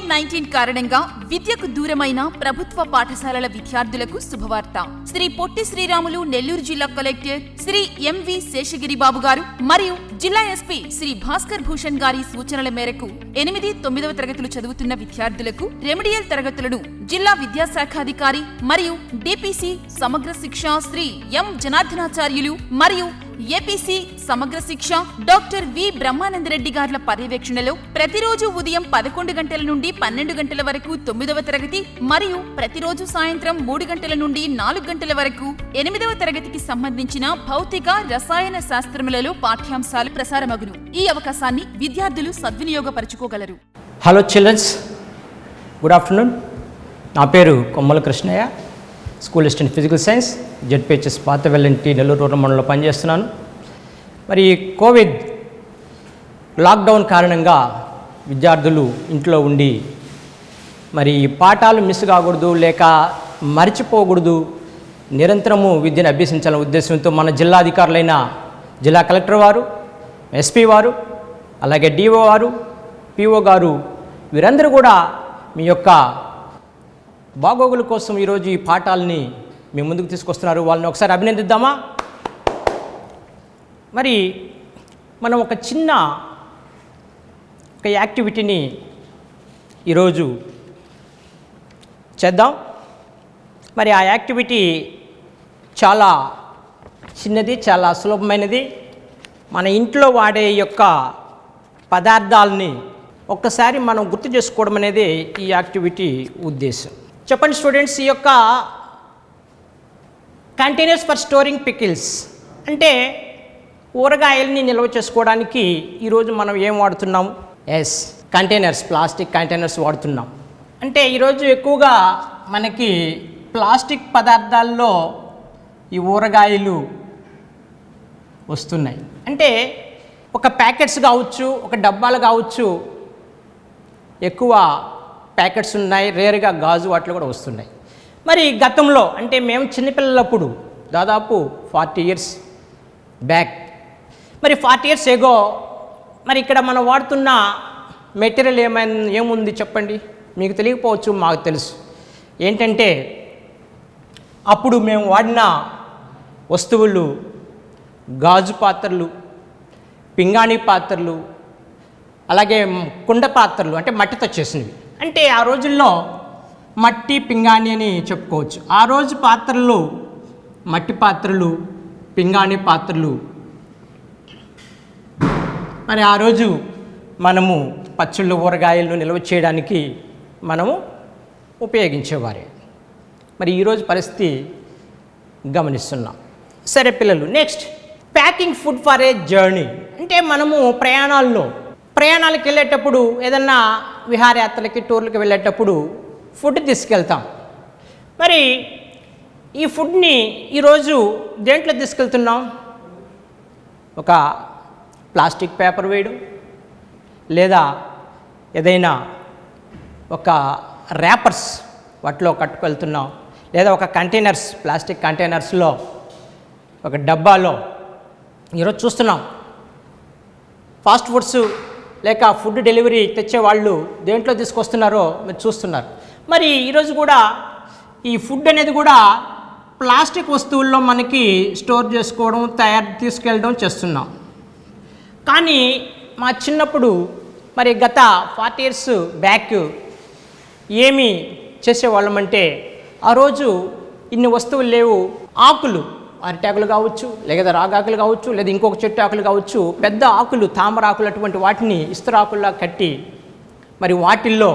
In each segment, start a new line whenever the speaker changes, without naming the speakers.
COVID-19 కారణంగా విద్యకు దూరమైన ప్రభుత్వ పాఠశాలల విద్యార్థులకు శుభవార్త. శ్రీ పొట్టి శ్రీరాములు నెల్లూరు జిల్లా కలెక్టర్ శ్రీ ఎంవి శేషగిరిబాబు గారు మరియు జిల్లా ఎస్పీ శ్రీ భాస్కర్ భూషణ్ గారి సూచనల మేరకు 8, 9వ తరగతులు చదువుతున్న విద్యార్థులకు రెమెడియల్ తరగతులను జిల్లా విద్యాశాఖాధికారి మరియు డిపిసి సమగ్ర శిక్ష శ్రీ ఎం జనార్దనాచార్యులు మరియు ఏపీసీ సమగ్ర శిక్ష డాక్టర్ వి బ్రహ్మానందరెడ్డి గార్ల పర్యవేక్షణలో ప్రతిరోజు ఉదయం 11 గంటల నుండి 12 గంటల వరకు 9వ తరగతి మరియు ప్రతిరోజు సాయంత్రం 3 గంటల నుండి 4 గంటల వరకు 8వ తరగతికి సంబంధించిన భౌతిక రసాయన శాస్త్రములలో పాఠ్యాంశాలు ప్రసారమగును. ఈ అవకాశాన్ని విద్యార్థులు సద్వినియోగపరచుకోగలరు.
Hello childrens, good afternoon. నా పేరు Kommala Krishnaiah, school assistant physical science, ZPHS Pathavellanti Nellore rural మండలంలో పనిచేస్తున్నాను. మరి కోవిడ్ లాక్డౌన్ కారణంగా విద్యార్థులు ఇంట్లో ఉండి మరి పాఠాలు మిస్ కాకూడదు, లేక మర్చిపోకూడదు, నిరంతరము విద్యను అభ్యసించాలనే ఉద్దేశంతో మన జిల్లాధికారులైన జిల్లా కలెక్టర్ వారు, ఎస్పీ వారు, అలాగే డిఓ వారు, పిఓ గారు వీరందరూ కూడా మీ యొక్క బాగోగుల కోసం ఈరోజు ఈ పాఠాలని మీ ముందుకు తీసుకొస్తున్నారు. వాళ్ళని ఒకసారి అభినందిద్దామా? మరి మనం ఒక చిన్న యాక్టివిటీని ఈరోజు చేద్దాం. మరి ఆ యాక్టివిటీ చాలా చిన్నది, చాలా సులభమైనది. మన ఇంట్లో వాడే యొక్క పదార్థాలని ఒక్కసారి మనం గుర్తు చేసుకోవడం అనేది ఈ యాక్టివిటీ ఉద్దేశం. చెప్పండి స్టూడెంట్స్, ఈ యొక్క కంటైనర్స్ ఫర్ స్టోరింగ్ పికిల్స్ అంటే ఊరగాయల్ని నిల్వ చేసుకోవడానికి ఈరోజు మనం ఏం వాడుతున్నాం? కంటైనర్స్, ప్లాస్టిక్ కంటైనర్స్ వాడుతున్నాం. అంటే ఈరోజు ఎక్కువగా మనకి ప్లాస్టిక్ పదార్థాల్లో ఈ ఊరగాయలు వస్తున్నాయి. అంటే ఒక ప్యాకెట్స్ కావచ్చు, ఒక డబ్బాలు కావచ్చు, ఎక్కువ ప్యాకెట్స్ ఉన్నాయి. రేరుగా గాజు వాటిలో కూడా వస్తున్నాయి. మరి గతంలో అంటే మేము చిన్నపిల్లలప్పుడు దాదాపు 40 years బ్యాక్, మరి 40 years ఎగో మరి ఇక్కడ మనం వాడుతున్న మెటీరియల్ ఏముంది చెప్పండి? మీకు తెలియకపోవచ్చు, మాకు తెలుసు. ఏంటంటే అప్పుడు మేము వాడిన వస్తువులు గాజు పాత్రలు, పింగాణి పాత్రలు, అలాగే కుండ పాత్రలు, అంటే మట్టితో చేసినవి. అంటే ఆ రోజుల్లో మట్టి పింగాణి అని చెప్పుకోవచ్చు. ఆ రోజు పాత్రలు మట్టి పాత్రలు, పింగాణి పాత్రలు. మరి ఆ రోజు మనము పచ్చళ్ళు, ఊరగాయలను నిల్వ చేయడానికి మనము ఉపయోగించేవారే. మరి ఈరోజు పరిస్థితి గమనిస్తున్నాం. సరే పిల్లలు, next packing food for a journey. అంటే మనము ప్రయాణాలకు వెళ్ళేటప్పుడు, ఏదన్నా విహారయాత్రలకి, టూర్లకి వెళ్ళేటప్పుడు ఫుడ్ తీసుకెళ్తాం. మరి ఈ ఫుడ్ని ఈరోజు దేంట్లో తీసుకెళ్తున్నాం? ఒక ప్లాస్టిక్ పేపర్ వేయడం, లేదా ఏదైనా ఒక ర్యాపర్స్ వాటిలో కట్టుకెళ్తున్నాం, లేదా ఒక కంటైనర్స్, ప్లాస్టిక్ కంటైనర్స్లో, ఒక డబ్బాలో ఈరోజు చూస్తున్నాం. ఫాస్ట్ ఫుడ్స్ లేక ఫుడ్ డెలివరీ తెచ్చే వాళ్ళు దేంట్లో తీసుకొస్తున్నారో మీరు చూస్తున్నారు. మరి ఈరోజు కూడా ఈ ఫుడ్ అనేది కూడా ప్లాస్టిక్ వస్తువుల్లో మనకి స్టోర్ చేసుకోవడం, తీసుకెళ్ళడం చేస్తున్నాం. కానీ మా చిన్నప్పుడు మరి గత 40 years బ్యాక్ ఏమి చేసేవాళ్ళమంటే, ఆ రోజు ఇన్ని వస్తువులు లేవు. ఆకులు, అరిటాకులు కావచ్చు, లేదా రాగాకులు కావచ్చు, లేదా ఇంకొక చెట్టు ఆకులు కావచ్చు, పెద్ద ఆకులు, తామరాకులు, అటువంటి వాటిని ఇస్తరాకుల్లా కట్టి మరి వాటిల్లో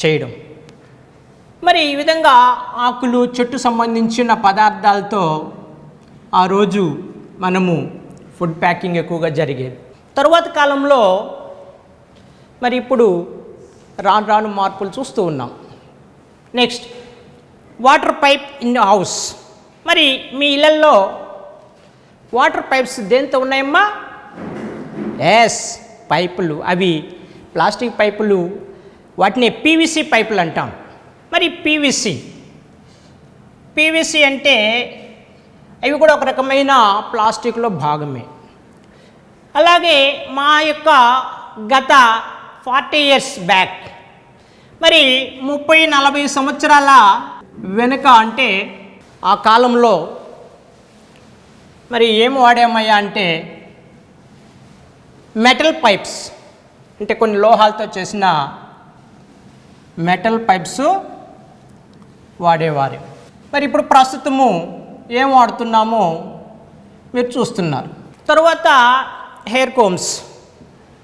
చేయడం. మరి ఈ విధంగా ఆకులు, చెట్టు సంబంధించిన పదార్థాలతో ఆ రోజు మనము ఫుడ్ ప్యాకింగ్ ఎక్కువగా జరిగేది. తరువాత కాలంలో మరి ఇప్పుడు రాను రాను మార్పులు చూస్తూ ఉన్నాం. Next water pipe in house. మరి మీ ఇళ్ళల్లో వాటర్ పైప్స్ దేంతో ఉన్నాయమ్మా? పైపులు. అవి ప్లాస్టిక్ పైపులు, వాటిని పీవీసీ పైపులు అంటాం. మరి పీవీసీ అంటే అవి కూడా ఒక రకమైన ప్లాస్టిక్లో భాగమే. అలాగే మా యొక్క గత 40 years బ్యాక్ మరి 30-40 సంవత్సరాల వెనుక అంటే ఆ కాలంలో మరి ఏం వాడామయ్యా అంటే మెటల్ పైప్స్, అంటే కొన్ని లోహాలతో చేసిన మెటల్ పైప్స్ వాడేవారు. మరి ఇప్పుడు ప్రస్తుతము ఏం వాడుతున్నామో మీరు చూస్తున్నారు. తరువాత హెయిర్ కోమ్స్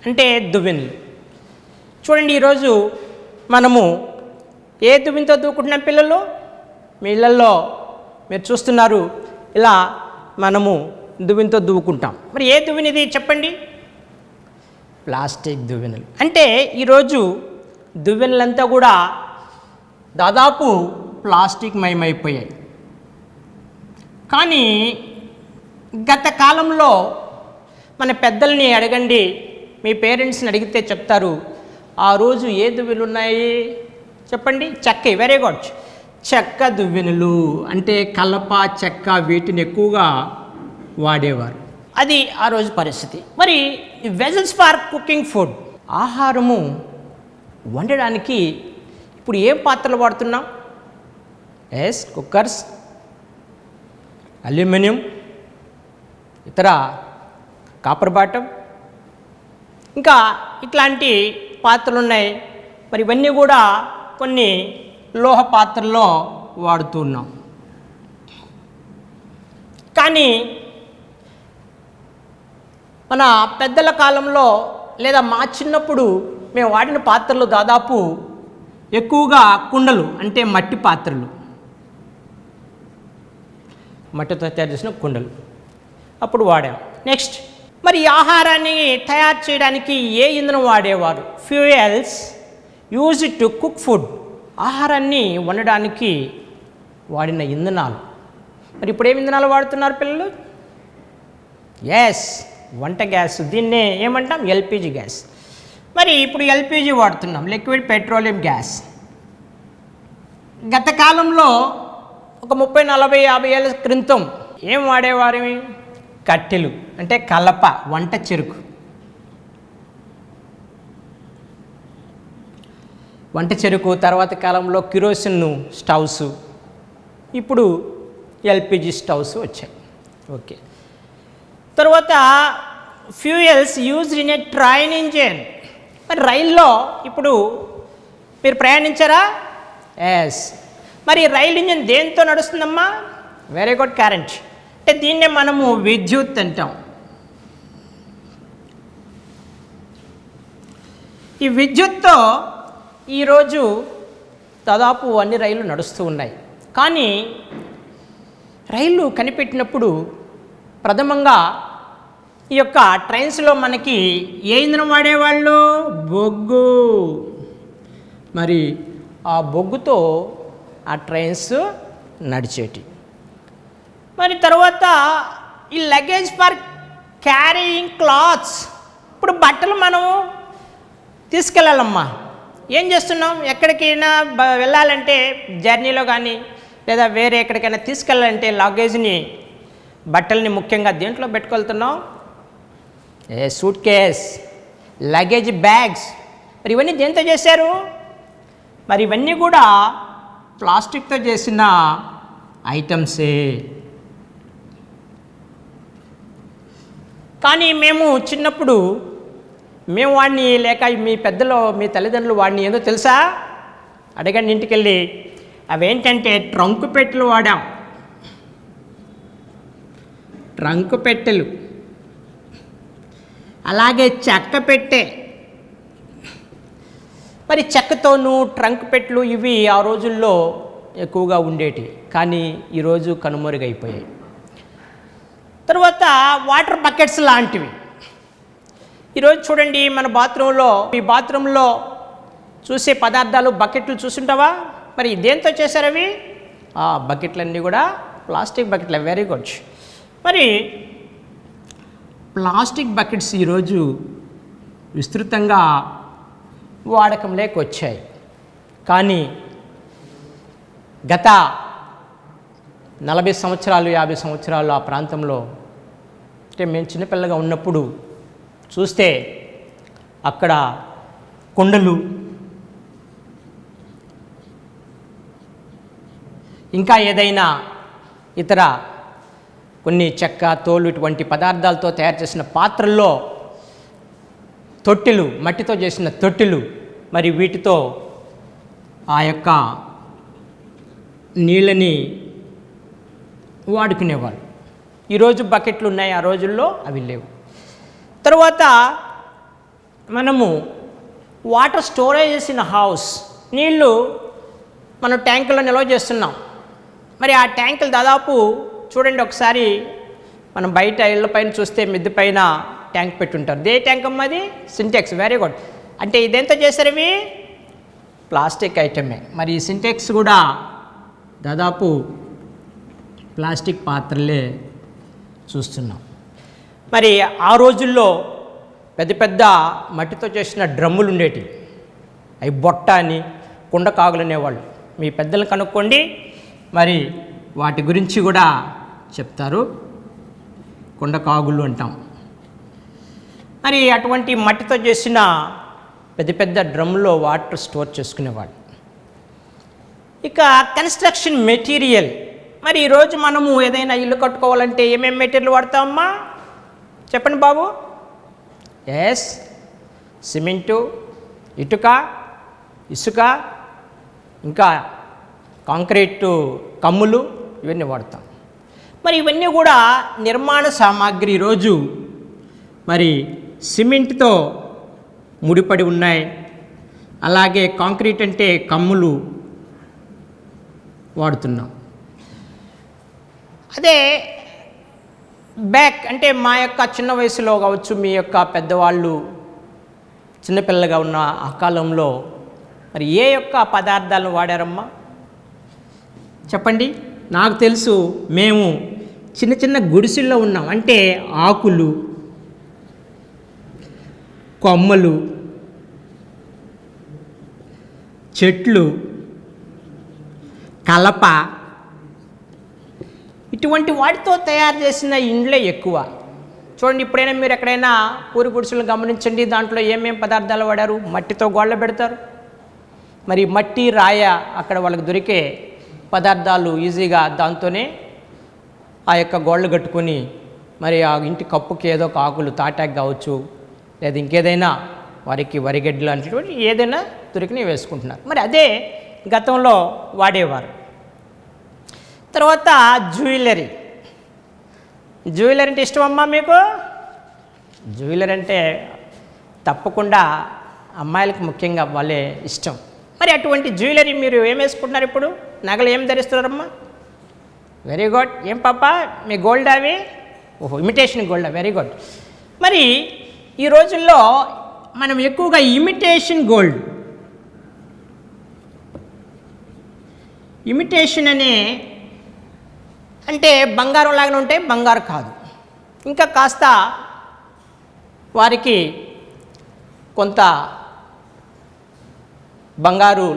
అంటే దువ్వెనలు. చూడండి, ఈరోజు మనము ఏ దువ్వెనతో దువ్వుకుంటున్నాం పిల్లలు? మీ ఇళ్ళల్లో మీరు చూస్తున్నారు, ఇలా మనము దువ్వెనతో దువ్వుకుంటాం. మరి ఏ దువ్వెన ఇది చెప్పండి? ప్లాస్టిక్ దువ్వెనలు. అంటే ఈరోజు దువ్వెనలంతా కూడా దాదాపు ప్లాస్టిక్ మయమైపోయాయి. కానీ గత కాలంలో మన పెద్దల్ని అడగండి, మీ పేరెంట్స్ని అడిగితే చెప్తారు, ఆ రోజు ఏ దువ్వెనలు ఉన్నాయి చెప్పండి? చెక్క. Very good. చెక్క దువ్వెనలు అంటే కలప, చెక్క, వీటిని ఎక్కువగా వాడేవారు. అది ఆ రోజు పరిస్థితి. మరి వెజల్స్ ఫర్ కుకింగ్ ఫుడ్, ఆహారము వండడానికి ఇప్పుడు ఏం పాత్రలు వాడుతున్నాం? ఎస్, కుక్కర్స్, అల్యూమినియం, ఇతర కాపర్ బాటం, ఇంకా ఇట్లాంటి పాత్రలు ఉన్నాయి. మరి ఇవన్నీ కూడా కొన్ని లోహ పాత్రల్లో వాడుతున్నాం. కానీ మన పెద్దల కాలంలో లేదా మా చిన్నప్పుడు మేము వాడిన పాత్రలు దాదాపు ఎక్కువగా కుండలు, అంటే మట్టి పాత్రలు, మట్టితో తయారు చేసిన కుండలు అప్పుడు వాడాం. నెక్స్ట్, మరి ఆహారాన్ని తయారు చేయడానికి ఏ ఇంధనం వాడేవారు? Fuels used to cook food, ఆహారాన్ని వండడానికి వాడిన ఇంధనాలు. మరి ఇప్పుడు ఏమి ఇంధనాలు వాడుతున్నారు పిల్లలు? ఎస్, వంట గ్యాస్, దీన్నే ఏమంటాం? LPG gas. మరి ఇప్పుడు ఎల్పిజి వాడుతున్నాం, లిక్విడ్ పెట్రోలియం గ్యాస్. గత కాలంలో ఒక 30-40-50 ఏళ్ళ క్రితం ఏం వాడేవారు? కట్టెలు, అంటే కలప, వంట చెరుకు. వంట చెరుకు, తర్వాత కాలంలో కిరోసిన్ స్టవ్స్, ఇప్పుడు ఎల్పిజి స్టవ్స్ వచ్చాయి. ఓకే. తర్వాత fuels used in a train engine. మరి రైల్లో ఇప్పుడు మీరు ప్రయాణించారా? ఎస్. మరి రైలు ఇంజిన్ దేంతో నడుస్తుందమ్మా? Very good, current. అంటే దీన్నే మనము విద్యుత్ అంటాం. ఈ విద్యుత్తో ఈరోజు దాదాపు అన్ని రైళ్లు నడుస్తూ ఉన్నాయి. కానీ రైళ్ళు కనిపెట్టినప్పుడు ప్రథమంగా ఈ యొక్క ట్రైన్స్లో మనకి ఏ ఇంధనం వాడేవాళ్ళు? బొగ్గు. మరి ఆ బొగ్గుతో ఆ ట్రైన్స్ నడిచేటి. మరి తర్వాత ఈ లగేజ్ ఫర్ క్యారీయింగ్ క్లాత్స్, ఇప్పుడు బట్టలు మనం తీసుకెళ్ళాలమ్మా. ఏం చేస్తున్నాం? ఎక్కడికైనా వెళ్ళాలంటే జర్నీలో కానీ లేదా వేరే ఎక్కడికైనా తీసుకెళ్ళాలంటే లగేజ్ని, బట్టల్ని ముఖ్యంగా దేంట్లో పెట్టుకెళ్తున్నాం? Suitcase, luggage bags. మరి ఇవన్నీ దేంతో చేశారు? మరి ఇవన్నీ కూడా ప్లాస్టిక్తో చేసిన ఐటమ్సే. కానీ మేము చిన్నప్పుడు మేము వాడిని, లేక మీ పెద్దలు, మీ తల్లిదండ్రులు వాడిని ఏదో తెలుసా? అడగండి ఇంటికి వెళ్ళి. అవేంటంటే ట్రంక్ పెట్టెలు వాడాం. ట్రంక్ పెట్టెలు, అలాగే చెక్క పెట్టె. మరి చెక్కతోనూ ట్రంక్ పెట్టెలు ఇవి ఆ రోజుల్లో ఎక్కువగా ఉండేటి, కానీ ఈరోజు కనుమరుగైపోయాయి. తర్వాత వాటర్ బకెట్స్ లాంటివి. ఈరోజు చూడండి మన బాత్రూంలో, ఈ బాత్రూంలో చూసే పదార్థాలు, బకెట్లు చూసుంటావా? మరి దేంతో చేశారు అవి? ఆ బకెట్లన్నీ కూడా ప్లాస్టిక్ బకెట్లే. Very good. మరి ప్లాస్టిక్ బకెట్స్ ఈరోజు విస్తృతంగా వాడకంలోకి వచ్చాయి. కానీ గత 40 సంవత్సరాలు 50 సంవత్సరాలు ఆ ప్రాంతంలో, అంటే మేము చిన్నపిల్లగా ఉన్నప్పుడు చూస్తే అక్కడ కుండలు, ఇంకా ఏదైనా ఇతర కొన్ని చెక్క తోలు ఇటువంటి పదార్థాలతో తయారు చేసిన పాత్రల్లో తొట్టెలు, మట్టితో చేసిన తొట్టెలు, మరి వీటితో ఆ యొక్క నీళ్ళని వాడుకునేవాళ్ళు. ఈరోజు బకెట్లు ఉన్నాయి, ఆ రోజుల్లో అవి లేవు. తర్వాత మనము వాటర్ స్టోరేజెస్ ఇన్ హౌస్, నీళ్ళు మనం ట్యాంకుల్లో నిల్వ చేస్తున్నాం. మరి ఆ ట్యాంకులు దాదాపు చూడండి, ఒకసారి మనం బయట ఇళ్ళ పైన చూస్తే మిద్దె పైన ట్యాంక్ పెట్టుంటారు. దే ట్యాంక్ అమ్మది సింటెక్స్. Very good. అంటే ఇదెంత చేశారు? ఇవి ప్లాస్టిక్ ఐటమే. మరి ఈ సింటెక్స్ కూడా దాదాపు ప్లాస్టిక్ పాత్రలే చూస్తున్నాం. మరి ఆ రోజుల్లో పెద్ద పెద్ద మట్టితో చేసిన డ్రమ్ములు ఉండేటివి. అవి బొట్ట అని, కుండ కాగులు అనేవాళ్ళు. మీ పెద్దలను కనుక్కోండి, మరి వాటి గురించి కూడా చెప్తారు. కుండ కాగులు అంటాం. మరి అటువంటి మట్టితో చేసిన పెద్ద పెద్ద డ్రమ్లో వాటర్ స్టోర్ చేసుకునేవాళ్ళు. ఇక కన్స్ట్రక్షన్ మెటీరియల్. మరి ఈరోజు మనము ఏదైనా ఇల్లు కట్టుకోవాలంటే ఏమేమి మెటీరియల్ వాడతామమ్మా? చెప్పండి బాబు. ఎస్, సిమెంటు, ఇటుక, ఇసుక, ఇంకా కాంక్రీటు కమ్ములు, ఇవన్నీ వాడతాం. మరి ఇవన్నీ కూడా నిర్మాణ సామాగ్రి ఈరోజు మరి సిమెంట్తో ముడిపడి ఉన్నాయి. అలాగే కాంక్రీట్ అంటే కమ్ములు వాడుతున్నాం. అదే బ్యాక్ అంటే మా యొక్క చిన్న వయసులో కావచ్చు, మీ యొక్క పెద్దవాళ్ళు చిన్నపిల్లగా ఉన్న ఆ కాలంలో మరి ఏ యొక్క పదార్థాలను వాడారమ్మా చెప్పండి? నాకు తెలుసు, మేము చిన్న చిన్న గుడిసెల్లో ఉన్నాం. అంటే ఆకులు, కొమ్మలు, చెట్లు, కలప, ఇటువంటి వాటితో తయారు చేసిన ఇండ్లే ఎక్కువ. చూడండి, ఇప్పుడైనా మీరు ఎక్కడైనా పూరి గుడిసెలను గమనించండి, దాంట్లో ఏమేమి పదార్థాలు వాడారు? మట్టితో గోళ్ళ పెడతారు. మరి మట్టి, రాయ అక్కడ వాళ్ళకి దొరికే పదార్థాలు ఈజీగా దాంతోనే ఆ యొక్క గోళ్ళు కట్టుకొని మరి ఆ ఇంటి కప్పుకి ఏదో ఒక ఆకులు, తాటాకు కావచ్చు, లేదా ఇంకేదైనా వారికి వరిగడ్డి లాంటివి ఏదైనా దొరికినవి వేసుకుంటున్నారు. మరి అదే గతంలో వాడేవారు. తర్వాత జ్యువెలరీ. జ్యువెలరీ అంటే ఇష్టమమ్మా మీకు? జ్యువెలరీ అంటే తప్పకుండా అమ్మాయిలకు ముఖ్యంగా వాళ్ళే ఇష్టం. మరి అటువంటి జ్యువెలరీ మీరు ఏం వేసుకుంటున్నారు? ఇప్పుడు నగలు ఏం ధరిస్తున్నారమ్మా? Very good. ఏం పాప మీ గోల్డ్ అవి? ఓహో, ఇమిటేషన్ గోల్డ్. Very good. మరి ఈ రోజుల్లో మనం ఎక్కువగా ఇమిటేషన్ గోల్డ్, ఇమిటేషన్ అనే అంటే బంగారం లాగానే ఉంటాయి, బంగారు కాదు. ఇంకా కాస్త వారికి కొంత బంగారు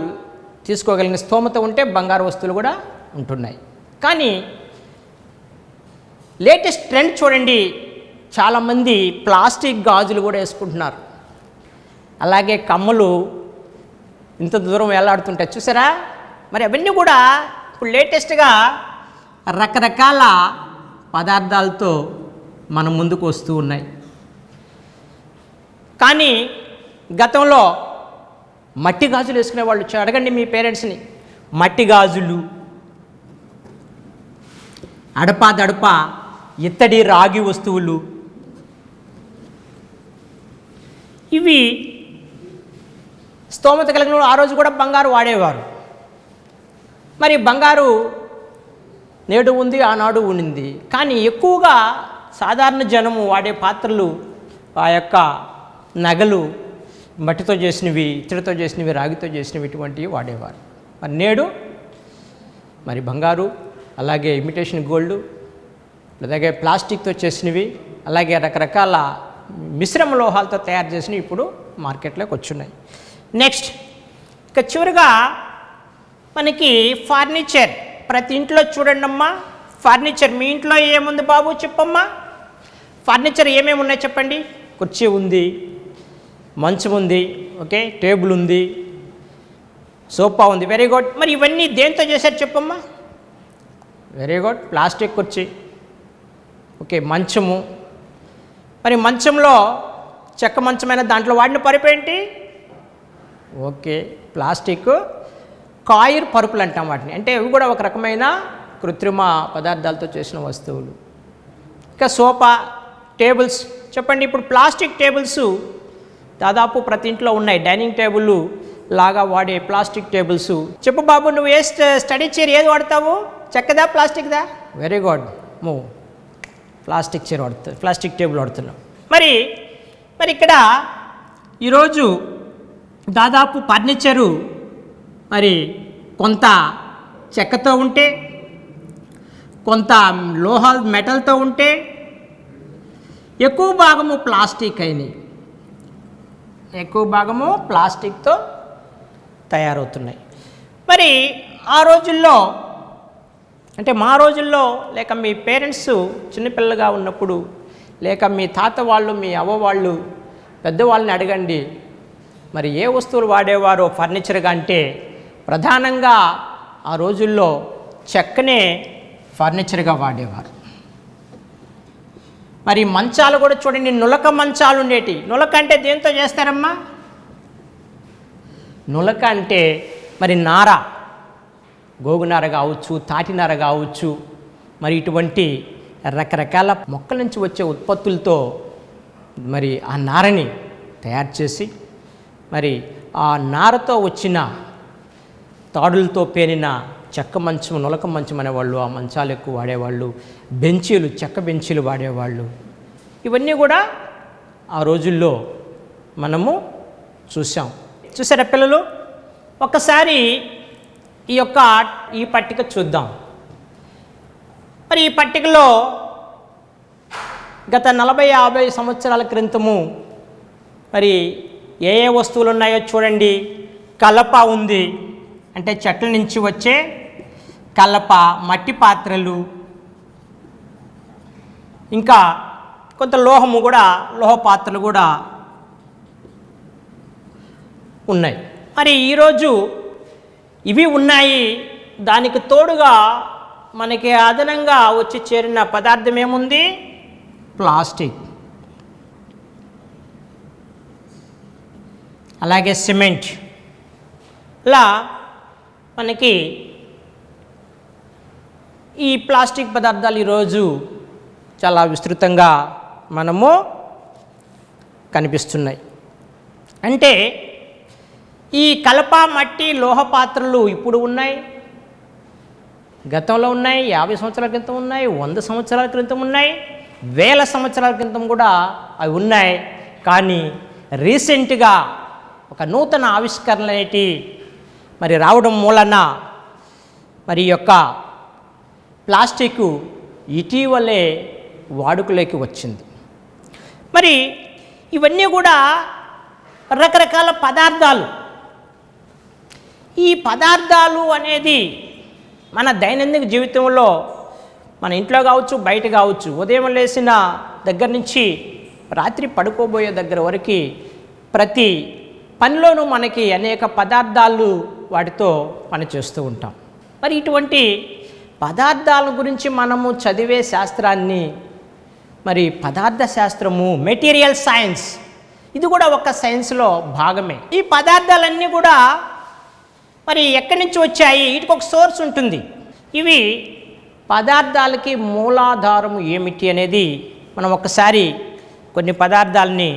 తీసుకోగలిగిన స్తోమత ఉంటే బంగారు వస్తువులు కూడా ఉంటున్నాయి. కానీ లేటెస్ట్ ట్రెండ్ చూడండి, చాలామంది ప్లాస్టిక్ గాజులు కూడా వేసుకుంటున్నారు. అలాగే కమ్మలు ఇంత దూరం వేలాడుతుంటాయి చూసారా? మరి అవన్నీ కూడా ఇప్పుడు లేటెస్ట్గా రకరకాల పదార్థాలతో మన ముందుకు వస్తూ ఉన్నాయి. కానీ గతంలో మట్టి గాజులు వేసుకునే వాళ్ళు. అడగండి మీ పేరెంట్స్ని. మట్టి గాజులు, అడపా దడప ఇత్తడి, రాగి వస్తువులు, ఇవి స్తోమత కలిగిన ఆ రోజు కూడా బంగారు వాడేవారు. మరి బంగారు నేడు ఉంది, ఆనాడు ఉండింది. కానీ ఎక్కువగా సాధారణ జనము వాడే పాత్రలు, ఆ యొక్క నగలు మట్టితో చేసినవి, ఇత్తడితో చేసినవి, రాగితో చేసినవి, ఇటువంటివి వాడేవారు. మరి నేడు మరి బంగారు, అలాగే ఇమిటేషన్ గోల్డ్, అలాగే ప్లాస్టిక్తో చేసినవి, అలాగే రకరకాల మిశ్రమ లోహాలతో తయారు చేసినవి ఇప్పుడు మార్కెట్లోకి వచ్చున్నాయి. నెక్స్ట్ ఇక చివరిగా మనకి ఫర్నిచర్. ప్రతి ఇంట్లో చూడండి అమ్మా ఫర్నిచర్. మీ ఇంట్లో ఏముంది బాబు చెప్పమ్మా? ఫర్నిచర్ ఏమేమి ఉన్నాయి చెప్పండి? కుర్చీ ఉంది, మంచం ఉంది, ఓకే, టేబుల్ ఉంది, సోఫా ఉంది. Very good. మరి ఇవన్నీ దేంతో చేశారు చెప్పమ్మా? Very good. ప్లాస్టిక్ కుర్చీ, ఓకే. మంచము, మరి మంచంలో చెక్క మంచమైన దాంట్లో వాడిన పరుపు ఏంటి? Okay, plastic. కాయిర్ పరుపులు అంటాం వాటిని, అంటే ఇవి కూడా ఒక రకమైన కృత్రిమ పదార్థాలతో చేసిన వస్తువులు. ఇంకా సోఫా, టేబుల్స్ చెప్పండి. ఇప్పుడు ప్లాస్టిక్ టేబుల్స్ దాదాపు ప్రతి ఇంట్లో ఉన్నాయి. డైనింగ్ టేబుల్ లాగా వాడే ప్లాస్టిక్ టేబుల్స్. చెప్పు బాబు, నువ్వు ఏ స్టడీ చైర్ ఏది వాడతావు? చెక్కదా, ప్లాస్టిక్దా? Very good, move. Plastic chair వాడుతుంది, ప్లాస్టిక్ టేబుల్ వాడుతున్నాం. మరి ఇక్కడ ఈరోజు దాదాపు ఫర్నిచరు మరి కొంత చెక్కతో ఉంటే, కొంత లోహాల మెటల్తో ఉంటే, ఎక్కువ భాగము ప్లాస్టిక్ అయినాయి. ఎక్కువ భాగము ప్లాస్టిక్తో తయారవుతున్నాయి. మరి ఆ రోజుల్లో, అంటే మా రోజుల్లో, లేక మీ పేరెంట్స్ చిన్నపిల్లగా ఉన్నప్పుడు, లేక మీ తాత వాళ్ళు, మీ అవ్వ వాళ్ళు, పెద్దవాళ్ళని అడగండి, మరి ఏ వస్తువులు వాడేవారో ఫర్నిచర్గా అంటే ప్రధానంగా ఆ రోజుల్లో చెక్కనే ఫర్నిచర్గా వాడేవారు. మరి మంచాలు కూడా చూడండి, నులక మంచాలు ఉండేటి. నులక అంటే దేంతో చేస్తారమ్మా? నులక అంటే మరి నార, గోగునార కావచ్చు, తాటినార కావచ్చు, మరి ఇటువంటి రకరకాల మొక్కల నుంచి వచ్చే ఉత్పత్తులతో మరి ఆ నారని తయారు చేసి, మరి ఆ నారతో వచ్చిన తాడులతో పేనిన చెక్క మంచం, నులక మంచం అనేవాళ్ళు. ఆ మంచాలు ఎక్కువ వాడేవాళ్ళు. బెంచీలు, చెక్క బెంచీలు వాడేవాళ్ళు. ఇవన్నీ కూడా ఆ రోజుల్లో మనము చూసాం. చూసారా పిల్లలు? ఒక్కసారి ఈ పట్టిక చూద్దాం. మరి ఈ పట్టికలో గత 40-50 సంవత్సరాల క్రితము మరి ఏ ఏ వస్తువులు ఉన్నాయో చూడండి. కలప ఉంది, అంటే చెట్ల నుంచి వచ్చే కలప, మట్టి పాత్రలు, ఇంకా కొంత లోహము కూడా, లోహ పాత్రలు కూడా ఉన్నాయి. మరి ఈరోజు ఇవి ఉన్నాయి. దానికి తోడుగా మనకి అదనంగా వచ్చి చేరిన పదార్థం ఏముంది? ప్లాస్టిక్, అలాగే సిమెంట్. ఇలా మనకి ఈ ప్లాస్టిక్ పదార్థాలు ఈరోజు చాలా విస్తృతంగా మనము కనిపిస్తున్నాయి. అంటే ఈ కలప, మట్టి, లోహ పాత్రలు ఇప్పుడు ఉన్నాయి, గతంలో ఉన్నాయి, 50 సంవత్సరాల క్రితం ఉన్నాయి, 100 సంవత్సరాల క్రితం ఉన్నాయి, 1000 సంవత్సరాల క్రితం కూడా అవి ఉన్నాయి. కానీ రీసెంట్గా ఒక నూతన ఆవిష్కరణలు అనేటి మరి రావడం మూలన మరి యొక్క ప్లాస్టిక్ ఇటీవలే వాడుకలోకి వచ్చింది. మరి ఇవన్నీ కూడా రకరకాల పదార్థాలు. ఈ పదార్థాలు అనేది మన దైనందిన జీవితంలో, మన ఇంట్లో కావచ్చు, బయట కావచ్చు, ఉదయం లేచిన దగ్గర నుంచి రాత్రి పడుకోబోయే దగ్గర వరకు ప్రతి పనిలోనూ మనకి అనేక పదార్థాలు వాటితో పనిచేస్తూ ఉంటాం. మరి ఇటువంటి పదార్థాల గురించి మనము చదివే శాస్త్రాన్ని మరి పదార్థ శాస్త్రము, మెటీరియల్ సైన్స్, ఇది కూడా ఒక సైన్స్లో భాగమే. ఈ పదార్థాలన్నీ కూడా మరి ఎక్కడి నుంచి వచ్చాయి? వీటికి ఒక సోర్స్ ఉంటుంది. ఇవి పదార్థాలకి మూలాధారము ఏమిటి అనేది మనం ఒకసారి కొన్ని పదార్థాలని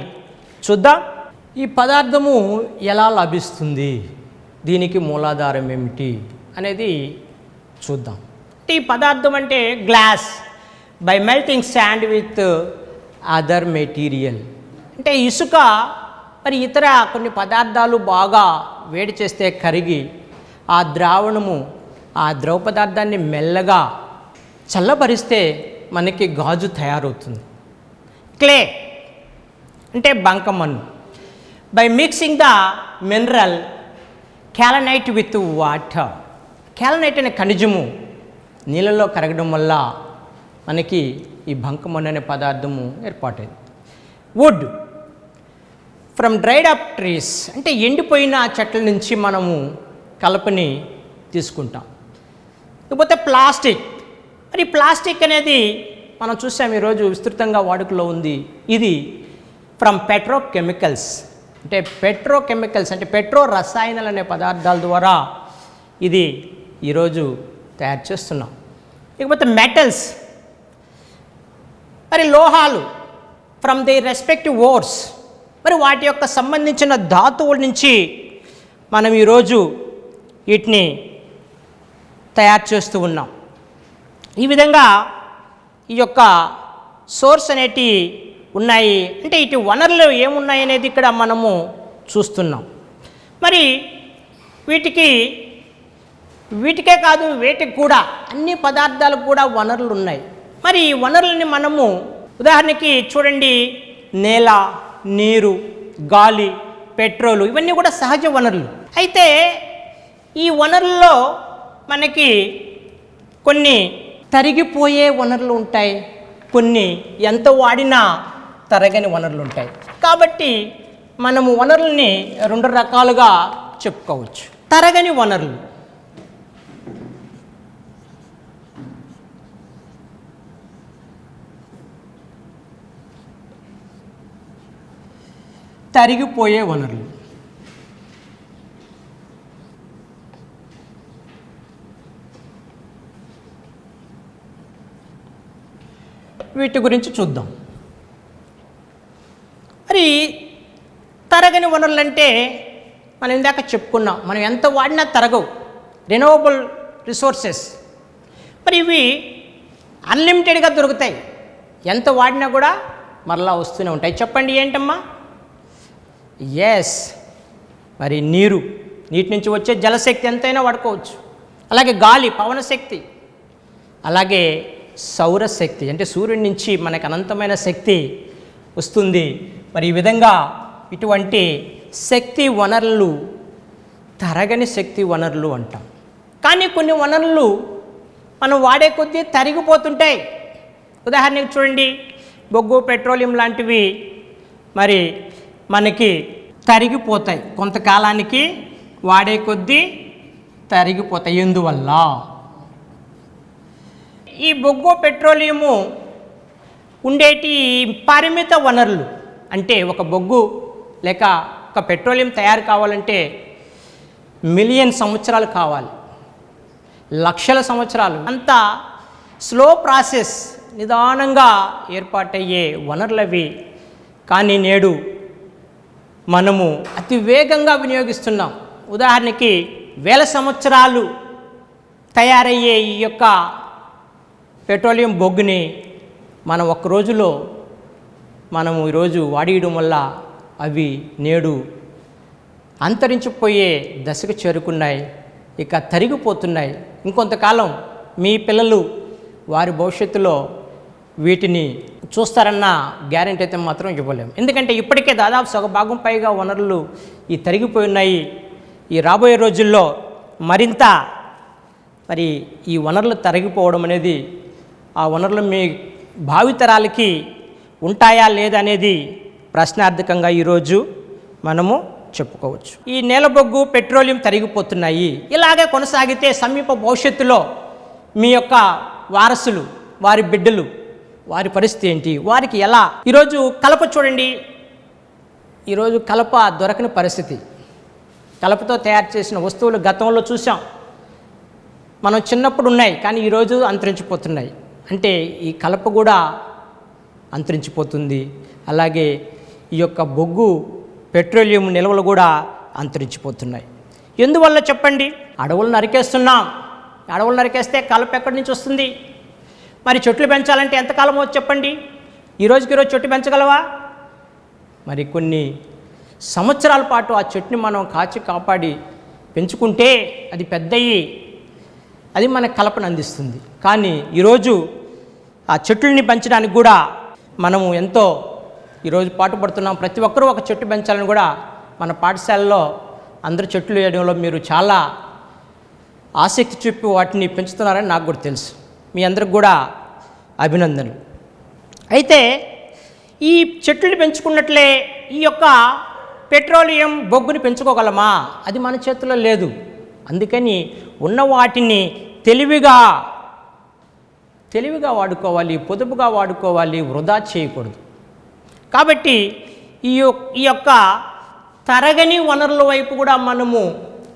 చూద్దాం. ఈ పదార్థము ఎలా లభిస్తుంది, దీనికి మూలాధారం ఏమిటి అనేది చూద్దాం. ఈ పదార్థం అంటే glass by melting sand with other material. అంటే ఇసుక మరి ఇతర కొన్ని పదార్థాలు బాగా వేడి చేస్తే కరిగి ఆ ద్రావణము, ఆ ద్రవ పదార్థాన్ని మెల్లగా చల్లబరిస్తే మనకి గాజు తయారవుతుంది. క్లే అంటే బంకమన్ను by mixing the mineral kaolinite with water. Kaolinite అనే ఖనిజము నీళ్ళలో కరగడం వల్ల మనకి ఈ బంకమన్ను అనే పదార్థము ఏర్పాటైంది. Wood from dried up trees, అంటే ఎండిపోయిన చెట్ల నుంచి మనము కలపని తీసుకుంటాం. ఇకపోతే ప్లాస్టిక్ మరి ప్లాస్టిక్ అనేది మనం చూసాం ఈరోజు విస్తృతంగా వాడుకలో ఉంది. ఇది ఫ్రమ్ పెట్రోకెమికల్స్, అంటే పెట్రో రసాయనాలు అనే పదార్థాల ద్వారా ఇది ఈరోజు తయారు చేస్తున్నాం. ఇకపోతే మెటల్స్, మరి లోహాలు ఫ్రమ్ ది రెస్పెక్టివ్ ఓర్స్, మరి వాటి యొక్క సంబంధించిన ధాతువుల నుంచి మనం ఈరోజు వీటిని తయారు చేస్తూ ఉన్నాం. ఈ విధంగా ఈ యొక్క సోర్స్ అనేటి ఉన్నాయి. అంటే ఇటు వనరులు ఏమున్నాయి అనేది ఇక్కడ మనము చూస్తున్నాం. మరి వీటికే కాదు, వేటికి కూడా అన్ని పదార్థాలకు కూడా వనరులు ఉన్నాయి. మరి ఈ వనరులని మనము ఉదాహరణకి చూడండి, నేల, నీరు, గాలి, పెట్రోలు, ఇవన్నీ కూడా సహజ వనరులు. అయితే ఈ వనరుల్లో మనకి కొన్ని తరిగిపోయే వనరులు ఉంటాయి, కొన్ని ఎంత వాడినా తరగని వనరులు ఉంటాయి. కాబట్టి మనము వనరుల్ని 2 రకాలుగా చెప్పుకోవచ్చు. తరగని వనరులు, తరిగిపోయే వనరులు. వీటి గురించి చూద్దాం. మరి తరగని వనరులు అంటే మనం ఇందాక చెప్పుకున్నాం, మనం ఎంత వాడినా తరగవు, రెన్యూవబుల్ రిసోర్సెస్. మరి ఇవి అన్లిమిటెడ్గా దొరుకుతాయి, ఎంత వాడినా కూడా మరలా వస్తూనే ఉంటాయి. చెప్పండి ఏంటమ్మా? ఎస్, మరి నీటి నుంచి వచ్చే జలశక్తి ఎంతైనా వాడుకోవచ్చు. అలాగే గాలి, పవన శక్తి, అలాగే సౌరశక్తి, అంటే సూర్యుడి నుంచి మనకు అనంతమైన శక్తి వస్తుంది. మరి ఈ విధంగా ఇటువంటి శక్తి వనరులు తరగని శక్తి వనరులు అంటాం. కానీ కొన్ని వనరులు మనం వాడే కొద్దీ తరిగిపోతుంటాయి. ఉదాహరణకు చూడండి, బొగ్గు, పెట్రోలియం లాంటివి మరి మనకి తరిగిపోతాయి, కొంతకాలానికి వాడే కొద్దీ తరిగిపోతాయి. ఎందువల్ల? ఈ బొగ్గు, పెట్రోలియము ఉండేటి పరిమిత వనరులు. అంటే ఒక బొగ్గు లేక ఒక పెట్రోలియం తయారు కావాలంటే మిలియన్ సంవత్సరాలు కావాలి, లక్షల సంవత్సరాలు. అంత స్లో ప్రాసెస్, నిదానంగా ఏర్పాటయ్యే వనరులవి. కానీ నేడు మనము అతి వేగంగా వినియోగిస్తున్నాం. ఉదాహరణకి 1000 సంవత్సరాలు తయారయ్యే ఈ యొక్క పెట్రోలియం బొగ్గుని మనం ఒక్క రోజులో మనము ఈరోజు వాడేయడం వల్ల అవి నేడు అంతరించిపోయే దశకు చేరుకున్నాయి, ఇక తరిగిపోతున్నాయి. ఇంకొంతకాలం మీ పిల్లలు వారి భవిష్యత్తులో వీటిని చూస్తారన్న గ్యారెంటీ అయితే మాత్రం ఇవ్వలేము. ఎందుకంటే ఇప్పటికే దాదాపు సగ భాగం పైగా వనరులు ఈ తరిగిపోయి ఉన్నాయి. ఈ రాబోయే రోజుల్లో మరింత మరి ఈ వనరులు తరిగిపోవడం అనేది, ఆ వనరులు మీ భావితరాలకి ఉంటాయా లేదా అనేది ప్రశ్నార్థకంగా ఈరోజు మనము చెప్పుకోవచ్చు. ఈ నేలబొగ్గు, పెట్రోలియం తరిగిపోతున్నాయి. ఇలాగే కొనసాగితే సమీప భవిష్యత్తులో మీ యొక్క వారసులు, వారి బిడ్డలు, వారి పరిస్థితి ఏంటి, వారికి ఎలా? ఈరోజు కలప చూడండి, ఈరోజు కలప దొరకని పరిస్థితి. కలపతో తయారు చేసిన వస్తువులు గతంలో చూసాం, మనం చిన్నప్పుడు ఉన్నాయి, కానీ ఈరోజు అంతరించిపోతున్నాయి. అంటే ఈ కలప కూడా అంతరించిపోతుంది. అలాగే ఈ యొక్క బొగ్గు, పెట్రోలియం నిల్వలు కూడా అంతరించిపోతున్నాయి. ఎందువల్ల చెప్పండి? అడవులు నరికేస్తున్నాం. అడవులు నరికేస్తే కలప ఎక్కడి నుంచి వస్తుంది? మరి చెట్లు పెంచాలంటే ఎంతకాలం అవుతుంది చెప్పండి? ఈ రోజుకి రోజు చెట్టు పెంచగలవా? మరి కొన్ని సంవత్సరాల పాటు ఆ చెట్టుని మనం కాచి కాపాడి పెంచుకుంటే అది పెద్దయి, అది మనకు కలపను అందిస్తుంది. కానీ ఈరోజు ఆ చెట్లని పెంచడానికి కూడా మనము ఎంతో ఈరోజు పాటుపడుతున్నాం. ప్రతి ఒక్కరూ ఒక చెట్టు పెంచాలని కూడా మన పాఠశాలలో అందరూ చెట్లు వేయడంలో మీరు చాలా ఆసక్తి చూపి వాటిని పెంచుతున్నారని నాకు కూడా తెలుసు. మీ అందరికి కూడా అభినందనలు. అయితే ఈ చెట్లను పెంచుకున్నట్లే ఈ యొక్క పెట్రోలియం బొగ్గుని పెంచుకోగలమా? అది మన చేతుల్లో లేదు. అందుకని ఉన్న వాటిని తెలివిగా తెలివిగా వాడుకోవాలి, పొదుపుగా వాడుకోవాలి, వృధా చేయకూడదు. కాబట్టి ఈ యొక్క తరగని వనరుల వైపు కూడా మనము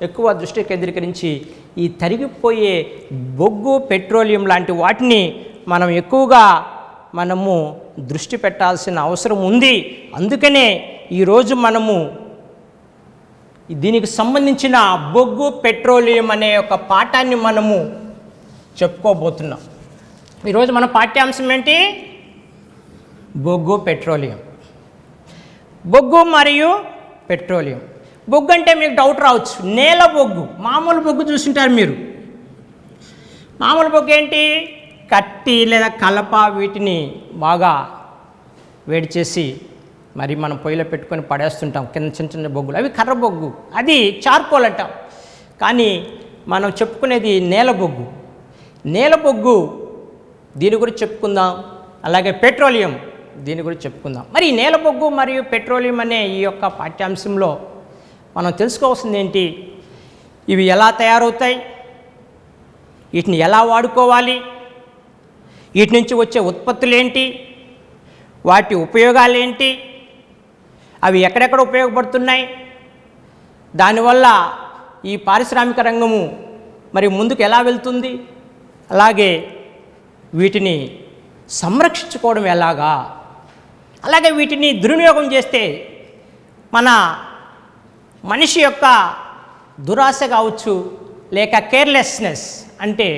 ఎక్కువ దృష్టి కేంద్రీకరించి ఈ తరిగిపోయే బొగ్గు, పెట్రోలియం లాంటి వాటిని మనం ఎక్కువగా దృష్టి పెట్టాల్సిన అవసరం ఉంది. అందుకనే ఈరోజు మనము దీనికి సంబంధించిన బొగ్గు, పెట్రోలియం అనే ఒక పాఠాన్ని మనము చెప్పుకోబోతున్నాం. ఈరోజు మన పాఠ్యాంశం ఏంటి? బొగ్గు, పెట్రోలియం. బొగ్గు మరియు పెట్రోలియం. బొగ్గు అంటే మీకు డౌట్ రావచ్చు, నేల బొగ్గు. మామూలు బొగ్గు చూసింటారు మీరు. మామూలు బొగ్గు ఏంటి? కట్టి లేదా కలప వీటిని బాగా వేడి చేసి మరి మనం పొయ్యిలో పెట్టుకొని పడేస్తుంటాం కింద చిన్న చిన్న బొగ్గులు. అవి కర్ర బొగ్గు, అది చార్కోల్ అంటాం. కానీ మనం చెప్పుకునేది నేల బొగ్గు. నేల బొగ్గు దీని గురించి చెప్పుకుందాం. అలాగే పెట్రోలియం దీని గురించి చెప్పుకుందాం. మరి ఈ నేల బొగ్గు మరియు పెట్రోలియం అనే ఈ యొక్క పాఠ్యాంశంలో మనం తెలుసుకోవాల్సింది ఏంటి? ఇవి ఎలా తయారవుతాయి, వీటిని ఎలా వాడుకోవాలి, వీటి నుంచి వచ్చే ఉత్పత్తులు ఏంటి, వాటి ఉపయోగాలు ఏంటి, అవి ఎక్కడెక్కడ ఉపయోగపడుతున్నాయి, దానివల్ల ఈ పారిశ్రామిక రంగము మరి ముందుకు ఎలా వెళ్తుంది, అలాగే వీటిని సంరక్షించుకోవడం ఎలాగా, అలాగే వీటిని దుర్వినియోగం చేస్తే మన మనిషి యొక్క దురాశ కావచ్చు, లేక కేర్లెస్నెస్ అంటే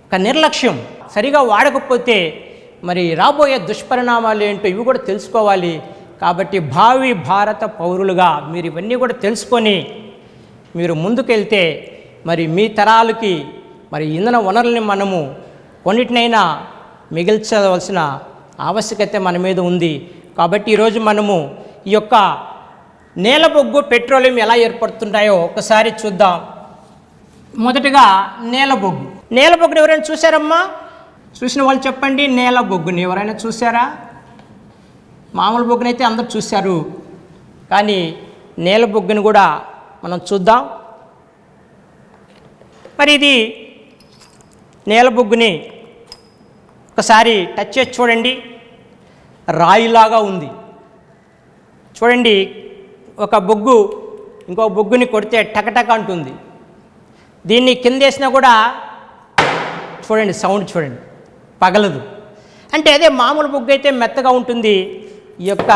ఒక నిర్లక్ష్యం, సరిగా వాడకపోతే మరి రాబోయే దుష్పరిణామాలు ఏంటో ఇవి కూడా తెలుసుకోవాలి. కాబట్టి భావి భారత పౌరులుగా మీరు ఇవన్నీ కూడా తెలుసుకొని మీరు ముందుకెళ్తే మరి మీ తరాలకి మరి ఇంధన వనరుల్ని మనము కొన్నిటినైనా మిగిల్చవలసిన ఆవశ్యకత మన మీద ఉంది. కాబట్టి ఈరోజు మనము ఈ యొక్క నేల బొగ్గు, పెట్రోలియం ఎలా ఏర్పడుతుంటాయో ఒకసారి చూద్దాం. మొదటగా నేల బొగ్గు. నేల బొగ్గుని ఎవరైనా చూసారమ్మా? చూసిన వాళ్ళు చెప్పండి. నేల బొగ్గుని ఎవరైనా చూసారా? మామూలు బొగ్గుని అయితే అందరూ చూశారు, కానీ నేల బొగ్గుని కూడా మనం చూద్దాం. మరి ఇది నేల బొగ్గుని ఒకసారి టచ్ చేసి చూడండి. రాయిలాగా ఉంది. చూడండి, ఒక బొగ్గు ఇంకో బొగ్గుని కొడితే టకటక అంటుంది. దీన్ని కిందేసినా కూడా చూడండి, సౌండ్ చూడండి, పగలదు. అంటే అదే మామూలు బొగ్గు అయితే మెత్తగా ఉంటుంది. ఈ యొక్క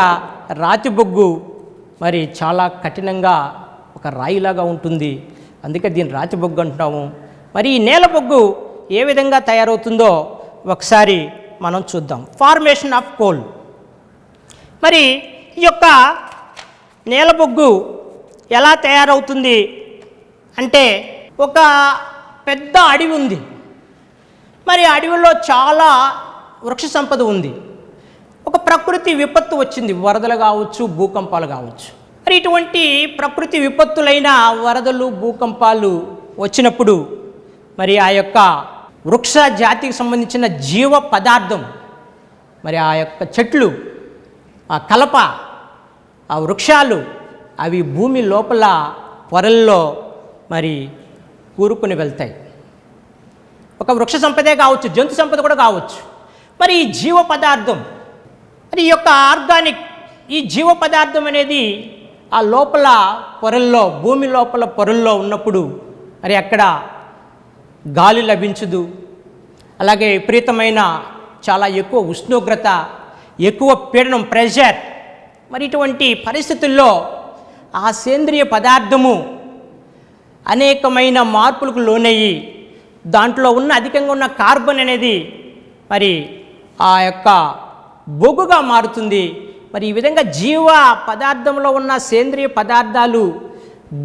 రాతి బొగ్గు మరి చాలా కఠినంగా ఒక రాయిలాగా ఉంటుంది. అందుకే దీన్ని రాతి బొగ్గు అంటున్నాము. మరి ఈ నేల బొగ్గు ఏ విధంగా తయారవుతుందో ఒకసారి మనం చూద్దాం. Formation of coal. మరి ఈ యొక్క నేల బొగ్గు ఎలా తయారవుతుంది అంటే, ఒక పెద్ద అడవి ఉంది. మరి అడవిలో చాలా వృక్ష సంపద ఉంది. ఒక ప్రకృతి విపత్తు వచ్చింది, వరదలు కావచ్చు, భూకంపాలు కావచ్చు. మరి ఇటువంటి ప్రకృతి విపత్తులైన వరదలు, భూకంపాలు వచ్చినప్పుడు మరి ఆ యొక్క వృక్ష జాతికి సంబంధించిన జీవ పదార్థం, మరి ఆ యొక్క చెట్లు, ఆ కలప, ఆ వృక్షాలు అవి భూమి లోపల పొరల్లో మరి కూరుకుని వెళ్తాయి. ఒక వృక్ష సంపదే కావచ్చు, జంతు సంపద కూడా కావచ్చు. మరి ఈ జీవ పదార్థం, మరి ఈ యొక్క ఆర్గానిక్, ఈ జీవ పదార్థం అనేది ఆ లోపల పొరల్లో, భూమి లోపల పొరల్లో ఉన్నప్పుడు మరి అక్కడ గాలి లభించదు. అలాగే విపరీతమైన చాలా ఎక్కువ ఉష్ణోగ్రత, ఎక్కువ పీడనం, ప్రెషర్. మరి ఇటువంటి పరిస్థితుల్లో ఆ సేంద్రియ పదార్థము అనేకమైన మార్పులకు లోనయ్యి దాంట్లో ఉన్న అధికంగా ఉన్న కార్బన్ అనేది మరి ఆ యొక్క బొగ్గుగా మారుతుంది. మరి ఈ విధంగా జీవ పదార్థంలో ఉన్న సేంద్రియ పదార్థాలు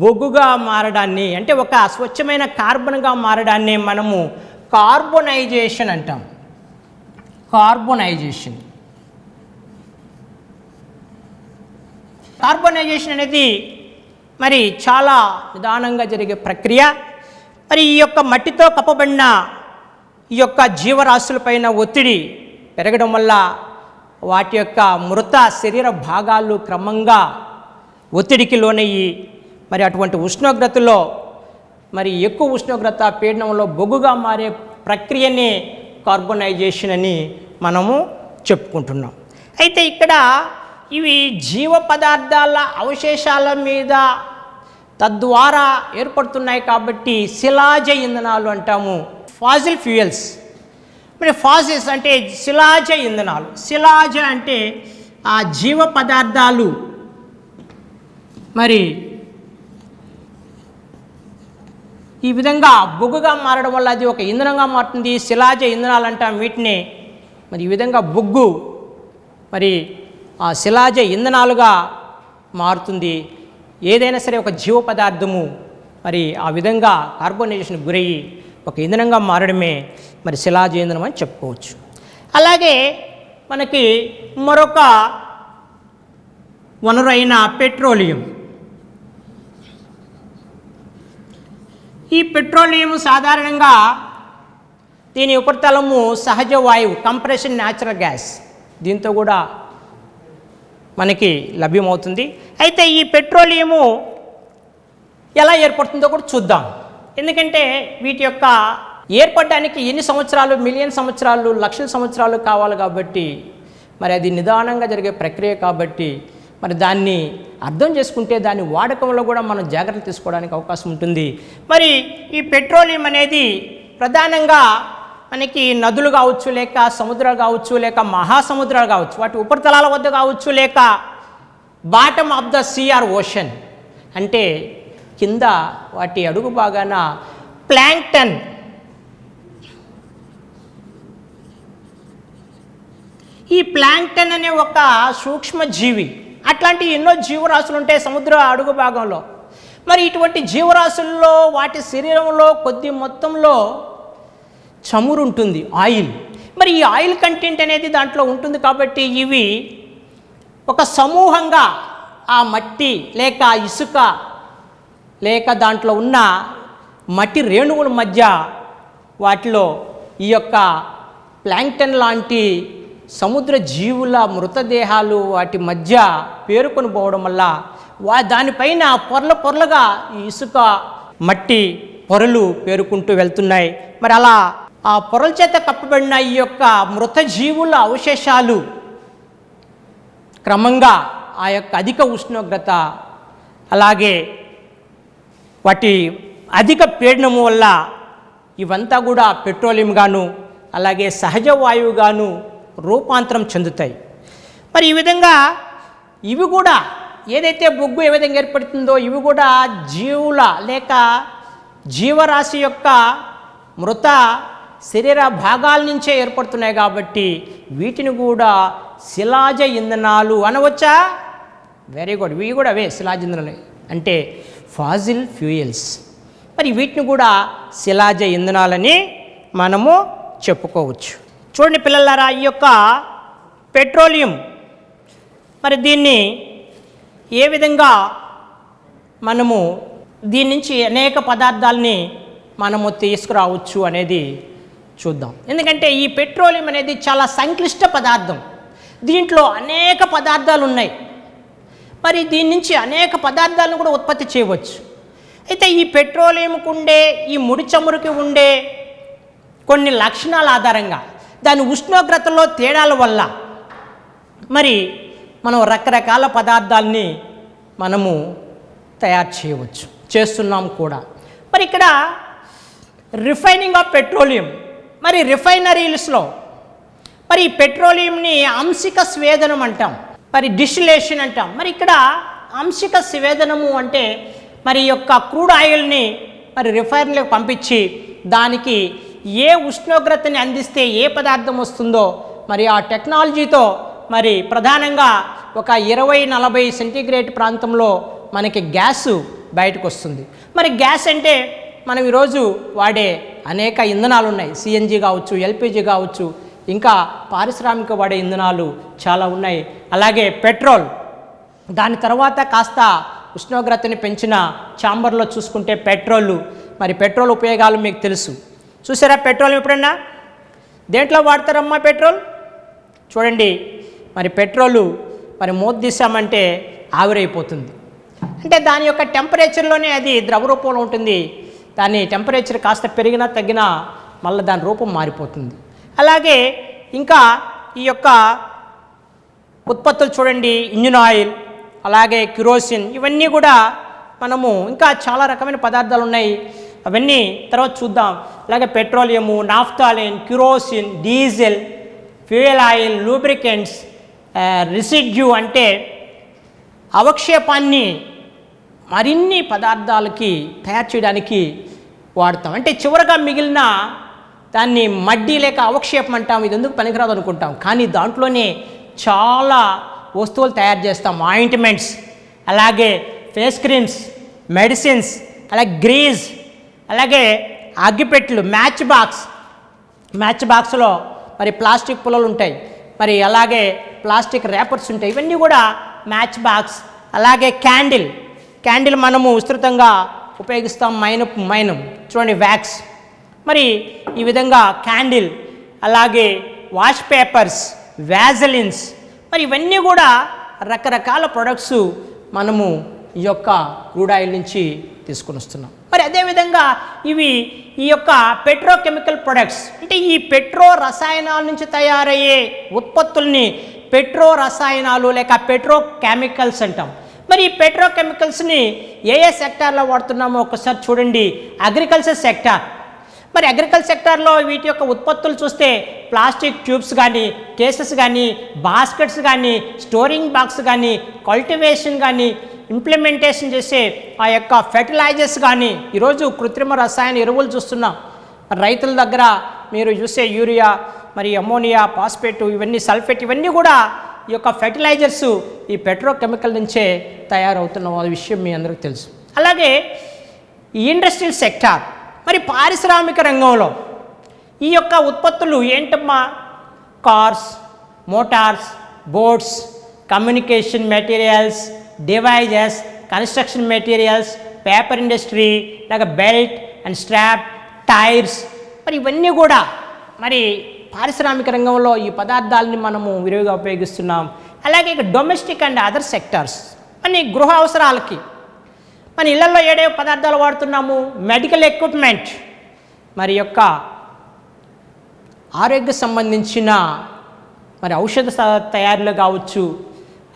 బొగ్గుగా మారడాన్ని, అంటే ఒక స్వచ్ఛమైన కార్బన్గా మారడాన్ని మనము కార్బోనైజేషన్ అంటాం. కార్బోనైజేషన్. కార్బోనైజేషన్ అనేది మరి చాలా నిదానంగా జరిగే ప్రక్రియ. మరి ఈ యొక్క మట్టితో కప్పబడిన ఈ యొక్క జీవరాశులపైన ఒత్తిడి పెరగడం వల్ల వాటి యొక్క మృత శరీర భాగాలు క్రమంగా ఒత్తిడికి లోనయ్యి మరి అటువంటి ఉష్ణోగ్రతలో, మరి ఎక్కువ ఉష్ణోగ్రత పీడనంలో బొగ్గుగా మారే ప్రక్రియనే కార్బనైజేషన్ అని మనము చెప్పుకుంటున్నాం. అయితే ఇక్కడ ఇవి జీవ పదార్థాల అవశేషాల మీద తద్వారా ఏర్పడుతున్నాయి కాబట్టి శిలాజ ఇంధనాలు అంటాము, ఫాసిల్ ఫ్యూయల్స్. మరి ఫాసిల్స్ అంటే శిలాజ ఇంధనాలు. శిలాజ అంటే ఆ జీవ పదార్థాలు మరి ఈ విధంగా బొగ్గుగా మారడం వల్ల అది ఒక ఇంధనంగా మారుతుంది. శిలాజ ఇంధనాలు అంటాం వీటిని. మరి ఈ విధంగా బొగ్గు మరి ఆ శిలాజ ఇంధనాలుగా మారుతుంది. ఏదైనా సరే ఒక జీవ పదార్థము మరి ఆ విధంగా కార్బోనైజేషన్కి గురయ్యి ఒక ఇంధనంగా మారడమే మరి శిలాజ ఇంధనం అని చెప్పుకోవచ్చు. అలాగే మనకి మరొక వనరు అయిన పెట్రోలియం. ఈ పెట్రోలియం సాధారణంగా దీని ఉపరితలము సహజ వాయువు, కంప్రెషన్ న్యాచురల్ గ్యాస్, దీంతో కూడా మనకి లభ్యమవుతుంది. అయితే ఈ పెట్రోలియము ఎలా ఏర్పడుతుందో కూడా చూద్దాం. ఎందుకంటే వీటి యొక్క ఏర్పడడానికి ఎన్ని సంవత్సరాలు, మిలియన్ సంవత్సరాలు, లక్షల సంవత్సరాలు కావాలి కాబట్టి మరి అది నిదానంగా జరిగే ప్రక్రియ కాబట్టి మరి దాన్ని అర్థం చేసుకుంటే దాని వాడకంలో కూడా మనం జాగ్రత్తలు తీసుకోవడానికి అవకాశం ఉంటుంది. మరి ఈ పెట్రోలియం అనేది ప్రధానంగా మనకి నదులు కావచ్చు, లేక సముద్రాలు కావచ్చు, లేక మహాసముద్రాలు కావచ్చు, వాటి ఉపరితలాల వద్ద కావచ్చు, లేక bottom of the sea or ocean అంటే కింద వాటి అడుగు భాగాన ప్లాంక్టన్, ఈ ప్లాంక్టన్ అనే ఒక సూక్ష్మజీవి, అట్లాంటి ఎన్నో జీవరాశులు ఉంటాయి సముద్ర అడుగు భాగంలో. మరి ఇటువంటి జీవరాశుల్లో వాటి శరీరంలో కొద్ది మొత్తంలో చమురు ఉంటుంది, ఆయిల్. మరి ఈ ఆయిల్ కంటెంట్ అనేది దాంట్లో ఉంటుంది కాబట్టి ఇవి ఒక సమూహంగా ఆ మట్టి లేక ఇసుక లేక దాంట్లో ఉన్న మట్టి రేణువుల మధ్య వాటిలో ఈ యొక్క ప్లాంక్టన్ లాంటి సముద్ర జీవుల మృతదేహాలు వాటి మధ్య పేరుకొని పోవడం వల్ల దానిపైన పొరల పొరలుగా ఈ ఇసుక మట్టి పొరలు పేరుకుంటూ వెళ్తున్నాయి. మరి అలా ఆ పొరల చేత కప్పబడిన ఈ యొక్క మృత జీవుల అవశేషాలు క్రమంగా ఆ యొక్క అధిక ఉష్ణోగ్రత అలాగే వాటి అధిక పీడనము వల్ల ఇవంతా కూడా పెట్రోలియం గాను అలాగే సహజ వాయువుగాను రూపాంతరం చెందుతాయి. మరి ఈ విధంగా ఇవి కూడా ఏదైతే బొగ్గు ఏ విధంగా ఏర్పడుతుందో ఇవి కూడా జీవుల లేక జీవరాశి యొక్క మృత శరీర భాగాల నుంచే ఏర్పడుతున్నాయి కాబట్టి వీటిని కూడా శిలాజ ఇంధనాలు అనవచ్చా? వెరీ గుడ్, ఇవి కూడా అవే శిలాజ ఇంధనాలు అంటే ఫాసిల్ ఫ్యూయల్స్. మరి వీటిని కూడా శిలాజ ఇంధనాలని మనము చెప్పుకోవచ్చు. చూడండి పిల్లలారా, ఈ యొక్క పెట్రోలియం మరి దీన్ని ఏ విధంగా మనము దీని నుంచి అనేక పదార్థాలని మనము తీసుకురావచ్చు అనేది చూద్దాం. ఎందుకంటే ఈ పెట్రోలియం అనేది చాలా సంక్లిష్ట పదార్థం, దీంట్లో అనేక పదార్థాలు ఉన్నాయి. మరి దీని నుంచి అనేక పదార్థాలను కూడా ఉత్పత్తి చేయవచ్చు. అయితే ఈ పెట్రోలియంకు ఉండే ఈ ముడి చమురుకి ఉండే కొన్ని లక్షణాల ఆధారంగా దాని ఉష్ణోగ్రతలో తేడాల వల్ల మరి మనం రకరకాల పదార్థాలని మనము తయారు చేయవచ్చు, చేస్తున్నాం కూడా. మరి ఇక్కడ రిఫైనింగ్ ఆఫ్ పెట్రోలియం, మరి రిఫైనరీస్లో మరి ఈ పెట్రోలియంని అంశిక స్వేదనం అంటాం, మరి డిస్టిలేషన్ అంటాం. మరి ఇక్కడ అంశిక స్వేదనము అంటే మరి యొక్క క్రూడ్ ఆయిల్ని మరి రిఫైనరీలకు పంపించి దానికి ఏ ఉష్ణోగ్రతని అందిస్తే ఏ పదార్థం వస్తుందో మరి ఆ టెక్నాలజీతో మరి ప్రధానంగా ఒక 20-40 సెంటీగ్రేడ్ ప్రాంతంలో మనకి గ్యాసు బయటకు వస్తుంది. మరి గ్యాస్ అంటే మనం ఈరోజు వాడే అనేక ఇంధనాలు ఉన్నాయి, సిఎన్జి కావచ్చు, ఎల్పిజి కావచ్చు, ఇంకా పారిశ్రామిక వాడే ఇంధనాలు చాలా ఉన్నాయి. అలాగే పెట్రోల్, దాని తర్వాత కాస్త ఉష్ణోగ్రతని పెంచిన ఛాంబర్లో చూసుకుంటే పెట్రోలు. మరి పెట్రోల్ ఉపయోగాలు మీకు తెలుసు. చూసారా పెట్రోల్ ఎప్పుడన్నా దేంట్లో వాడతారమ్మా పెట్రోల్? చూడండి, మరి పెట్రోలు మరి మూత తీసామంటే ఆవిరైపోతుంది. అంటే దాని యొక్క టెంపరేచర్లోనే అది ద్రవ రూపంలో ఉంటుంది. దాని టెంపరేచర్ కాస్త పెరిగినా తగ్గినా మళ్ళీ దాని రూపం మారిపోతుంది. అలాగే ఇంకా ఈ యొక్క ఉత్పత్తులు చూడండి, ఇంజిన్ ఆయిల్, అలాగే కిరోసిన్, ఇవన్నీ కూడా మనము ఇంకా చాలా రకమైన పదార్థాలు ఉన్నాయి, అవన్నీ తర్వాత చూద్దాం. అలాగే petroleum, naphthalene, kerosene, diesel, fuel oil, lubricants, residue అంటే అవక్షేపాన్ని మరిన్ని పదార్థాలకి తయారు చేయడానికి వాడతాం. అంటే చివరగా మిగిలిన దాన్ని మడ్డి లేక అవక్షేపం అంటాం. ఇది ఎందుకు పనికిరాదు అనుకుంటాం, కానీ దాంట్లోనే చాలా వస్తువులు తయారు చేస్తాం. ఆయింట్మెంట్స్, అలాగే ఫేస్ క్రీమ్స్, మెడిసిన్స్, అలాగే గ్రీజ్, అలాగే అగ్గిపెట్టెలు, మ్యాచ్ బాక్స్లో మరి ప్లాస్టిక్ పుల్లలు ఉంటాయి, మరి అలాగే ప్లాస్టిక్ ర్యాపర్స్ ఉంటాయి, ఇవన్నీ కూడా మ్యాచ్ బాక్స్. అలాగే క్యాండిల్ మనము విస్తృతంగా ఉపయోగిస్తాం. మైనం చూడండి, వ్యాక్స్, మరి ఈ విధంగా క్యాండిల్, అలాగే వాష్ పేపర్స్, వ్యాజలిన్స్, మరి ఇవన్నీ కూడా రకరకాల ప్రొడక్ట్స్ మనము ఈ యొక్క క్రూడ్ ఆయిల్ నుంచి తీసుకొని వస్తున్నాం. మరి అదేవిధంగా ఈ యొక్క పెట్రోకెమికల్ ప్రొడక్ట్స్ అంటే ఈ పెట్రో రసాయనాల నుంచి తయారయ్యే ఉత్పత్తుల్ని పెట్రో రసాయనాలు లేక పెట్రోకెమికల్స్ అంటాం. మరి ఈ పెట్రోకెమికల్స్ని ఏ సెక్టార్లో వాడుతున్నామో ఒకసారి చూడండి. అగ్రికల్చర్ సెక్టార్, మరి అగ్రికల్చర్ సెక్టార్లో వీటి యొక్క ఉత్పత్తులు చూస్తే ప్లాస్టిక్ ట్యూబ్స్ కానీ, కేసెస్ కానీ, బాస్కెట్స్ కానీ, స్టోరింగ్ బాక్స్ కానీ, కల్టివేషన్ కానీ, ఇంప్లిమెంటేషన్ చేసే ఆ యొక్క ఫెర్టిలైజర్స్ కానీ, ఈరోజు కృత్రిమ రసాయన ఎరువులు చూస్తున్నాం. రైతుల దగ్గర మీరు చూసే యూరియా, మరి అమోనియా, ఫాస్ఫేట్, ఇవన్నీ సల్ఫేట్, ఇవన్నీ కూడా ఈ యొక్క ఫెర్టిలైజర్స్ ఈ పెట్రోకెమికల్ నుంచే తయారవుతున్న విషయం మీ అందరికీ తెలుసు. అలాగే ఈ ఇండస్ట్రియల్ సెక్టార్, మరి పారిశ్రామిక రంగంలో ఈ యొక్క ఉత్పత్తులు ఏంటమ్మా? Cars, Motors, boats, communication materials, devices, construction materials, paper industry, అలాగే బెల్ట్ అండ్ స్ట్రాప్, టైర్స్, మరి ఇవన్నీ కూడా మరి పారిశ్రామిక రంగంలో ఈ పదార్థాలని మనము విరివిగా ఉపయోగిస్తున్నాం. అలాగే ఇక డొమెస్టిక్ అండ్ అదర్ సెక్టార్స్, మన గృహ అవసరాలకి మన ఇళ్లలో ఏడే పదార్థాలు వాడుతున్నాము? మెడికల్ ఎక్విప్మెంట్, మరి యొక్క ఆరోగ్య సంబంధించిన మరి ఔషధ తయారీలు కావచ్చు,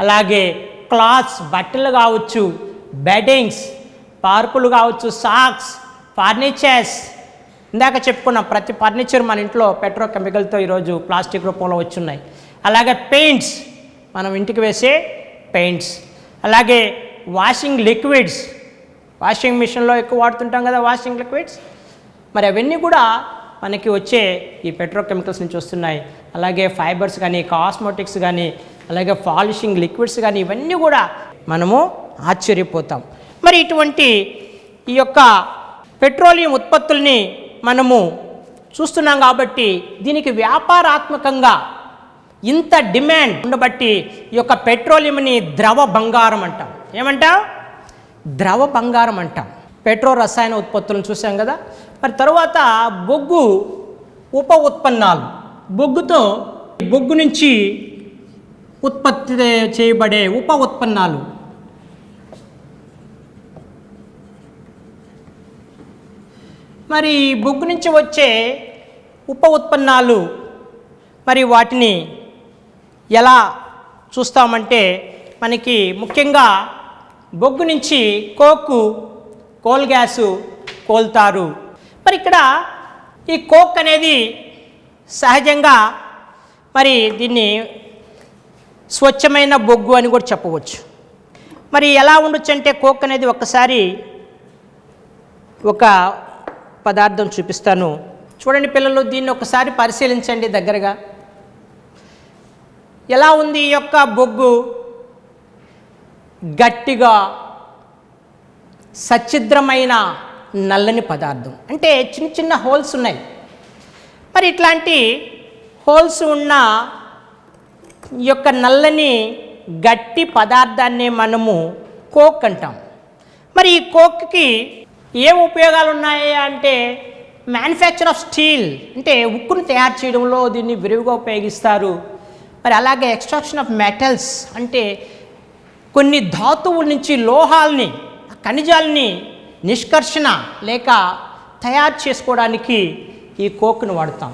అలాగే క్లాత్స్, బట్టలు కావచ్చు, బెడ్డింగ్స్, పార్కులు కావచ్చు, సాక్స్, ఫర్నిచర్స్, ఇందాక చెప్పుకున్నాం ప్రతి ఫర్నిచర్ మన ఇంట్లో పెట్రోకెమికల్తో ఈరోజు ప్లాస్టిక్ రూపంలో వచ్చున్నాయి. అలాగే పెయింట్స్, మనం ఇంటికి వేసే పెయింట్స్, అలాగే వాషింగ్ లిక్విడ్స్, వాషింగ్ మిషన్లో ఎక్కువ వాడుతుంటాం కదా వాషింగ్ లిక్విడ్స్, మరి అవన్నీ కూడా మనకి వచ్చే ఈ పెట్రోకెమికల్స్ నుంచి వస్తున్నాయి. అలాగే ఫైబర్స్ కానీ, కాస్మెటిక్స్ కానీ, అలాగే పాలిషింగ్ లిక్విడ్స్ కానీ, ఇవన్నీ కూడా మనము ఆశ్చర్యపోతాం. మరి ఇటువంటి ఈ యొక్క పెట్రోలియం ఉత్పత్తుల్ని మనము చూస్తున్నాం కాబట్టి దీనికి వ్యాపారాత్మకంగా ఇంత డిమాండ్ ఉండబట్టి ఈ యొక్క పెట్రోలియంని ద్రవ బంగారం అంటాం. ఏమంటాం? ద్రవ బంగారం అంటాం. పెట్రో రసాయన ఉత్పత్తులను చూసాం కదా. మరి తరువాత బొగ్గు ఉప ఉత్పన్నాలు, బొగ్గు నుంచి ఉత్పత్తి చేయబడే ఉప ఉత్పన్నాలు, మరి బొగ్గు నుంచి వచ్చే ఉప ఉత్పన్నాలు మరి వాటిని ఎలా చూస్తామంటే మనకి ముఖ్యంగా బొగ్గు నుంచి కోల్ గ్యాసు కోల్తారు. మరి ఇక్కడ ఈ కోక్ అనేది సహజంగా మరి దీన్ని స్వచ్ఛమైన బొగ్గు అని కూడా చెప్పవచ్చు. మరి ఎలా ఉండొచ్చు అంటే కోక్ అనేది ఒక్కసారి ఒక పదార్థం చూపిస్తాను చూడండి పిల్లలు, దీన్ని ఒకసారి పరిశీలించండి దగ్గరగా. ఎలా ఉంది ఈ యొక్క బొగ్గు? గట్టిగా సచ్ఛిద్రమైన నల్లని పదార్థం, అంటే చిన్న చిన్న హోల్స్ ఉన్నాయి. మరి ఇట్లాంటి హోల్స్ ఉన్న ఈ యొక్క నల్లని గట్టి పదార్థాన్ని మనము కోక్ అంటాం. మరి ఈ కోక్కి ఏం ఉపయోగాలు ఉన్నాయి అంటే మ్యానుఫ్యాక్చర్ ఆఫ్ స్టీల్, అంటే ఉక్కును తయారు చేయడంలో దీన్ని విరివిగా ఉపయోగిస్తారు. మరి అలాగే ఎక్స్ట్రాక్షన్ ఆఫ్ మెటల్స్, అంటే కొన్ని ధాతువుల నుంచి లోహాల్ని, ఖనిజాలని నిష్కర్షణ లేక తయారు చేసుకోవడానికి ఈ కోక్ను వాడతాం.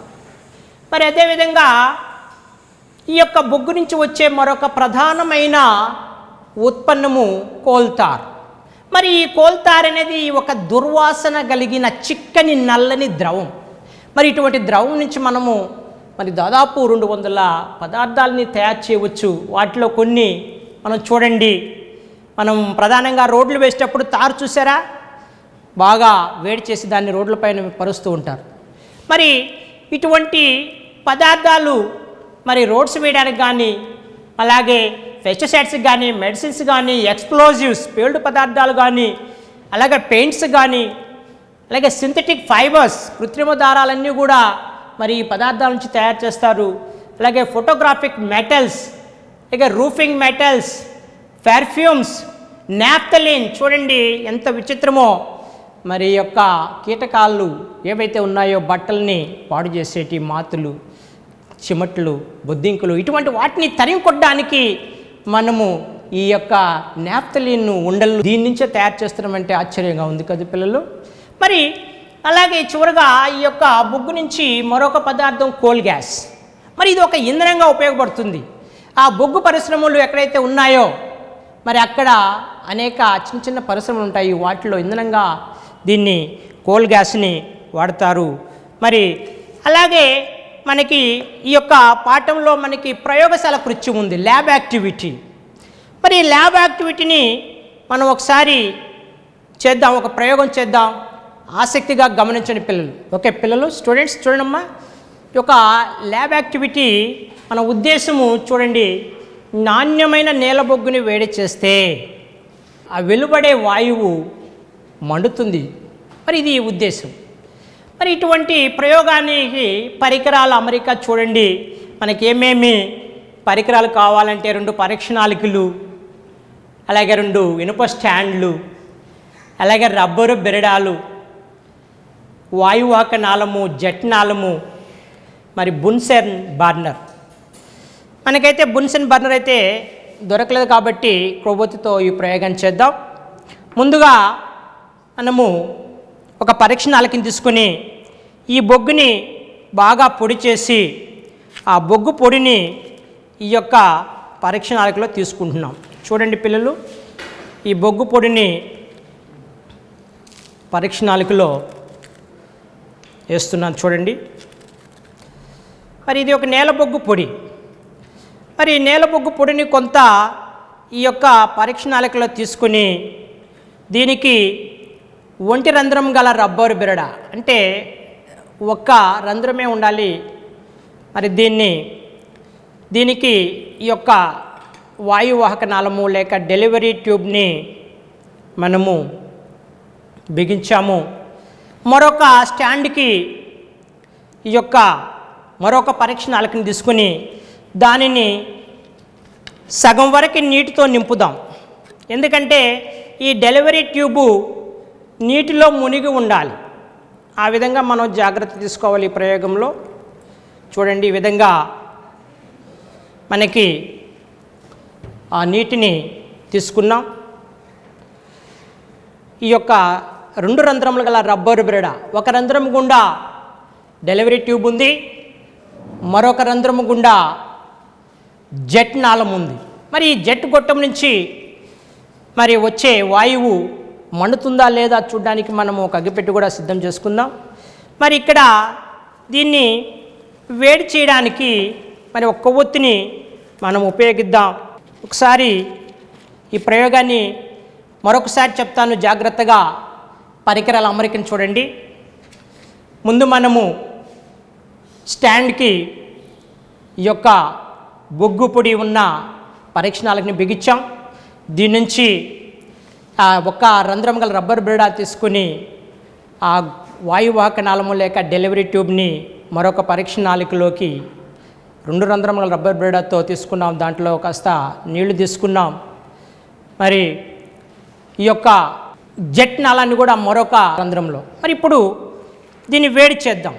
మరి అదేవిధంగా ఈ యొక్క బొగ్గు నుంచి వచ్చే మరొక ప్రధానమైన ఉత్పన్నము కోల్తార్. మరి ఈ కోల్తార్ అనేది ఒక దుర్వాసన కలిగిన చిక్కని నల్లని ద్రవం. మరి ఇటువంటి ద్రవం నుంచి మనము మరి దాదాపు 200 పదార్థాలని తయారు చేయవచ్చు. వాటిలో కొన్ని మనం చూడండి, మనం ప్రధానంగా రోడ్లు వేసేటప్పుడు తారు చూసారా, బాగా వేడి చేసి దాన్ని రోడ్లపైన పరుస్తూ ఉంటారు. మరి ఇటువంటి పదార్థాలు మరి రోడ్స్ వేయడానికి కానీ, అలాగే పెస్టిసైడ్స్ కానీ, మెడిసిన్స్ కానీ, ఎక్స్ప్లోజివ్స్ పేలుడు పదార్థాలు కానీ, అలాగే పెయింట్స్ కానీ, అలాగే సింథటిక్ ఫైబర్స్ కృత్రిమ దారాలన్నీ కూడా మరి ఈ పదార్థాల నుంచి తయారు చేస్తారు. అలాగే ఫోటోగ్రాఫిక్ మెటల్స్, అలాగే రూఫింగ్ మెటల్స్, పెర్ఫ్యూమ్స్, నాఫ్థలిన్. చూడండి ఎంత విచిత్రమో, మరి యొక్క కీటకాలు ఏవైతే ఉన్నాయో బట్టల్ని పాడు చేసేటి మాతులు, చిమట్లు, బొద్దింకులు, ఇటువంటి వాటిని తరిమి కొట్టడానికి మనము ఈ యొక్క నాఫ్థలిన్ ఉండలు దీని నుంచే తయారు చేస్తున్నామంటే ఆశ్చర్యంగా ఉంది కదా పిల్లలు. మరి అలాగే చివరగా ఈ యొక్క బొగ్గు నుంచి మరొక పదార్థం కోల్ గ్యాస్. మరి ఇది ఒక ఇంధనంగా ఉపయోగపడుతుంది. ఆ బొగ్గు పరిశ్రమలు ఎక్కడైతే ఉన్నాయో మరి అక్కడ అనేక చిన్న చిన్న పరిశ్రమలు ఉంటాయి. వాటిలో ఇంధనంగా దీన్ని కోల్ గ్యాస్ని వాడతారు. మరి అలాగే మనకి ఈ యొక్క పాఠంలో మనకి ప్రయోగశాల కృత్యం ఉంది, ల్యాబ్ యాక్టివిటీ. మరి ల్యాబ్ యాక్టివిటీని మనం ఒకసారి చేద్దాం, ఒక ప్రయోగం చేద్దాం. ఆసక్తిగా గమనించండి పిల్లలు. ఓకే పిల్లలు, స్టూడెంట్స్ చూడండమ్మా, ఈ యొక్క ల్యాబ్ యాక్టివిటీ మన ఉద్దేశము చూడండి, నాణ్యమైన నేల బొగ్గుని వేడి చేస్తే ఆ వెలువడే వాయువు మండుతుంది. మరి ఇది ఉద్దేశం. మరి ఇటువంటి ప్రయోగానికి పరికరాల అమరిక చూడండి, మనకి ఏమేమి పరికరాలు కావాలంటే 2 పరీక్షణాళికలు, అలాగే 2 ఇనుప స్టాండ్లు, అలాగే రబ్బరు బెరడాలు, వాయువాహక నాళము, జెట్ నాళము, మరి బున్సెన్ బర్నర్. మనకైతే బున్సెన్ బర్నర్ అయితే దొరకలేదు కాబట్టి కొవ్వొత్తితో ఈ ప్రయోగాన్ని చేద్దాం. ముందుగా మనము ఒక పరీక్షణాళికని తీసుకొని ఈ బొగ్గుని బాగా పొడి చేసి ఆ బొగ్గు పొడిని ఈ యొక్క పరీక్షణాళికలో తీసుకుంటున్నాం. చూడండి పిల్లలు, ఈ బొగ్గు పొడిని పరీక్షణాళికలో వేస్తున్నాను చూడండి. మరి ఇది ఒక నేల బొగ్గు పొడి. మరి నేల బొగ్గు పొడిని కొంత ఈ యొక్క పరీక్షణాళికలో తీసుకొని దీనికి 1 రంధ్రం గల రబ్బరు బెరడ, అంటే ఒక్క రంధ్రమే ఉండాలి. మరి దీనికి ఈ యొక్క వాయువాహక నాళము లేక డెలివరీ ట్యూబ్ని మనము బిగించాము. మరొక స్టాండ్కి ఈ యొక్క మరొక పరీక్షణాళికని తీసుకొని దానిని సగం వరకు నీటితో నింపుదాం. ఎందుకంటే ఈ డెలివరీ ట్యూబు నీటిలో మునిగి ఉండాలి. ఆ విధంగా మనం జాగ్రత్త తీసుకోవాలి ఈ ప్రయోగంలో. చూడండి, ఈ విధంగా మనకి ఆ నీటిని తీసుకున్నాం. ఈ యొక్క 2 రంధ్రములు గల రబ్బరు బెరడ, ఒక రంధ్రం గుండా డెలివరీ ట్యూబ్ ఉంది, మరొక రంధ్రము గుండా జెట్ నాళం ఉంది. మరి ఈ జెట్ గొట్టం నుంచి మరి వచ్చే వాయువు మండుతుందా లేదా చూడడానికి మనము ఒక అగ్గిపెట్టి కూడా సిద్ధం చేసుకుందాం. మరి ఇక్కడ దీన్ని వేడి చేయడానికి మరి ఒక కొవ్వొత్తిని మనం ఉపయోగిద్దాం. ఒకసారి ఈ ప్రయోగాన్ని మరొకసారి చెప్తాను, జాగ్రత్తగా పరికరాల అమరికను చూడండి. ముందు మనము స్టాండ్కి ఈ యొక్క బొగ్గు పొడి ఉన్న పరీక్షణాళికని బిగించాం. దీని నుంచి ఒక రంధ్రం గల రబ్బర్ బెరడా తీసుకుని ఆ వాయువాహక నాళము లేక డెలివరీ ట్యూబ్ని మరొక పరీక్షణాళికలోకి 2 రంధ్రం గల రబ్బర్ బెరడాతో తీసుకున్నాం. దాంట్లో కాస్త నీళ్లు తీసుకున్నాం. మరి ఈ యొక్క జెట్ నాళాన్ని కూడా మరొక రంధ్రంలో. మరి ఇప్పుడు దీన్ని వేడి చేద్దాం.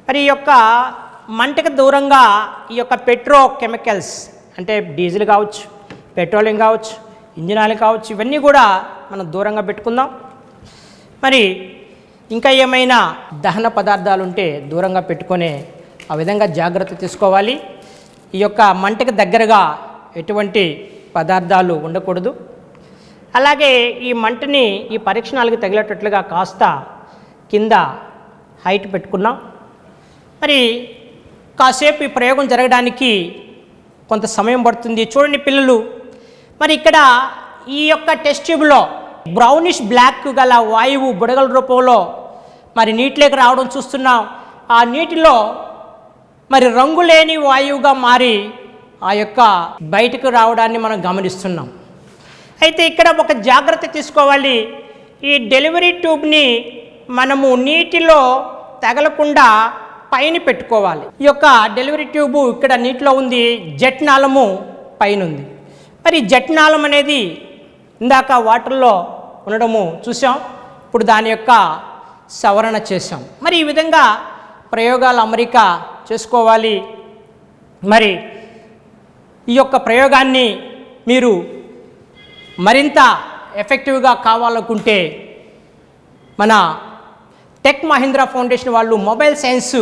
మరి ఈ యొక్క మంటకు దూరంగా ఈ యొక్క పెట్రో కెమికల్స్ అంటే డీజిల్ కావచ్చు, పెట్రోలియం కావచ్చు, ఇంజిన్ ఆయిల్ కావచ్చు, ఇవన్నీ కూడా మనం దూరంగా పెట్టుకుందాం. మరి ఇంకా ఏమైనా దహన పదార్థాలు ఉంటే దూరంగా పెట్టుకునే ఆ విధంగా జాగ్రత్త తీసుకోవాలి. ఈ యొక్క మంటకి దగ్గరగా ఎటువంటి పదార్థాలు ఉండకూడదు. అలాగే ఈ మంటని ఈ పరీక్షణాలకు తగిలేటట్లుగా కాస్త కింద హైట్ పెట్టుకున్నాం. మరి కాసేపు ఈ ప్రయోగం జరగడానికి కొంత సమయం పడుతుంది. చూడండి పిల్లలు, మరి ఇక్కడ ఈ యొక్క టెస్ట్ ట్యూబ్లో బ్రౌనిష్ బ్లాక్ గల వాయువు బుడగల రూపంలో మరి నీటిలోకి రావడం చూస్తున్నాం. ఆ నీటిలో మరి రంగులేని వాయువుగా మారి ఆ యొక్క బయటకు రావడాన్ని మనం గమనిస్తున్నాం. అయితే ఇక్కడ ఒక జాగ్రత్త తీసుకోవాలి. ఈ డెలివరీ ట్యూబ్ని మనము నీటిలో తగలకుండా పైన పెట్టుకోవాలి. ఈ యొక్క డెలివరీ ట్యూబు ఇక్కడ నీటిలో ఉంది, జెట్ నాళము పైన ఉంది. మరి జెట్ నాళం అనేది ఇందాక వాటర్లో ఉండడము చూసాం, ఇప్పుడు దాని యొక్క సవరణ చేసాం. మరి ఈ విధంగా ప్రయోగాల అమరిక చేసుకోవాలి. మరి ఈ యొక్క ప్రయోగాన్ని మీరు మరింత ఎఫెక్టివ్గా కావాలనుకుంటే మన టెక్ మహీంద్రా ఫౌండేషన్ వాళ్ళు మొబైల్ సైన్స్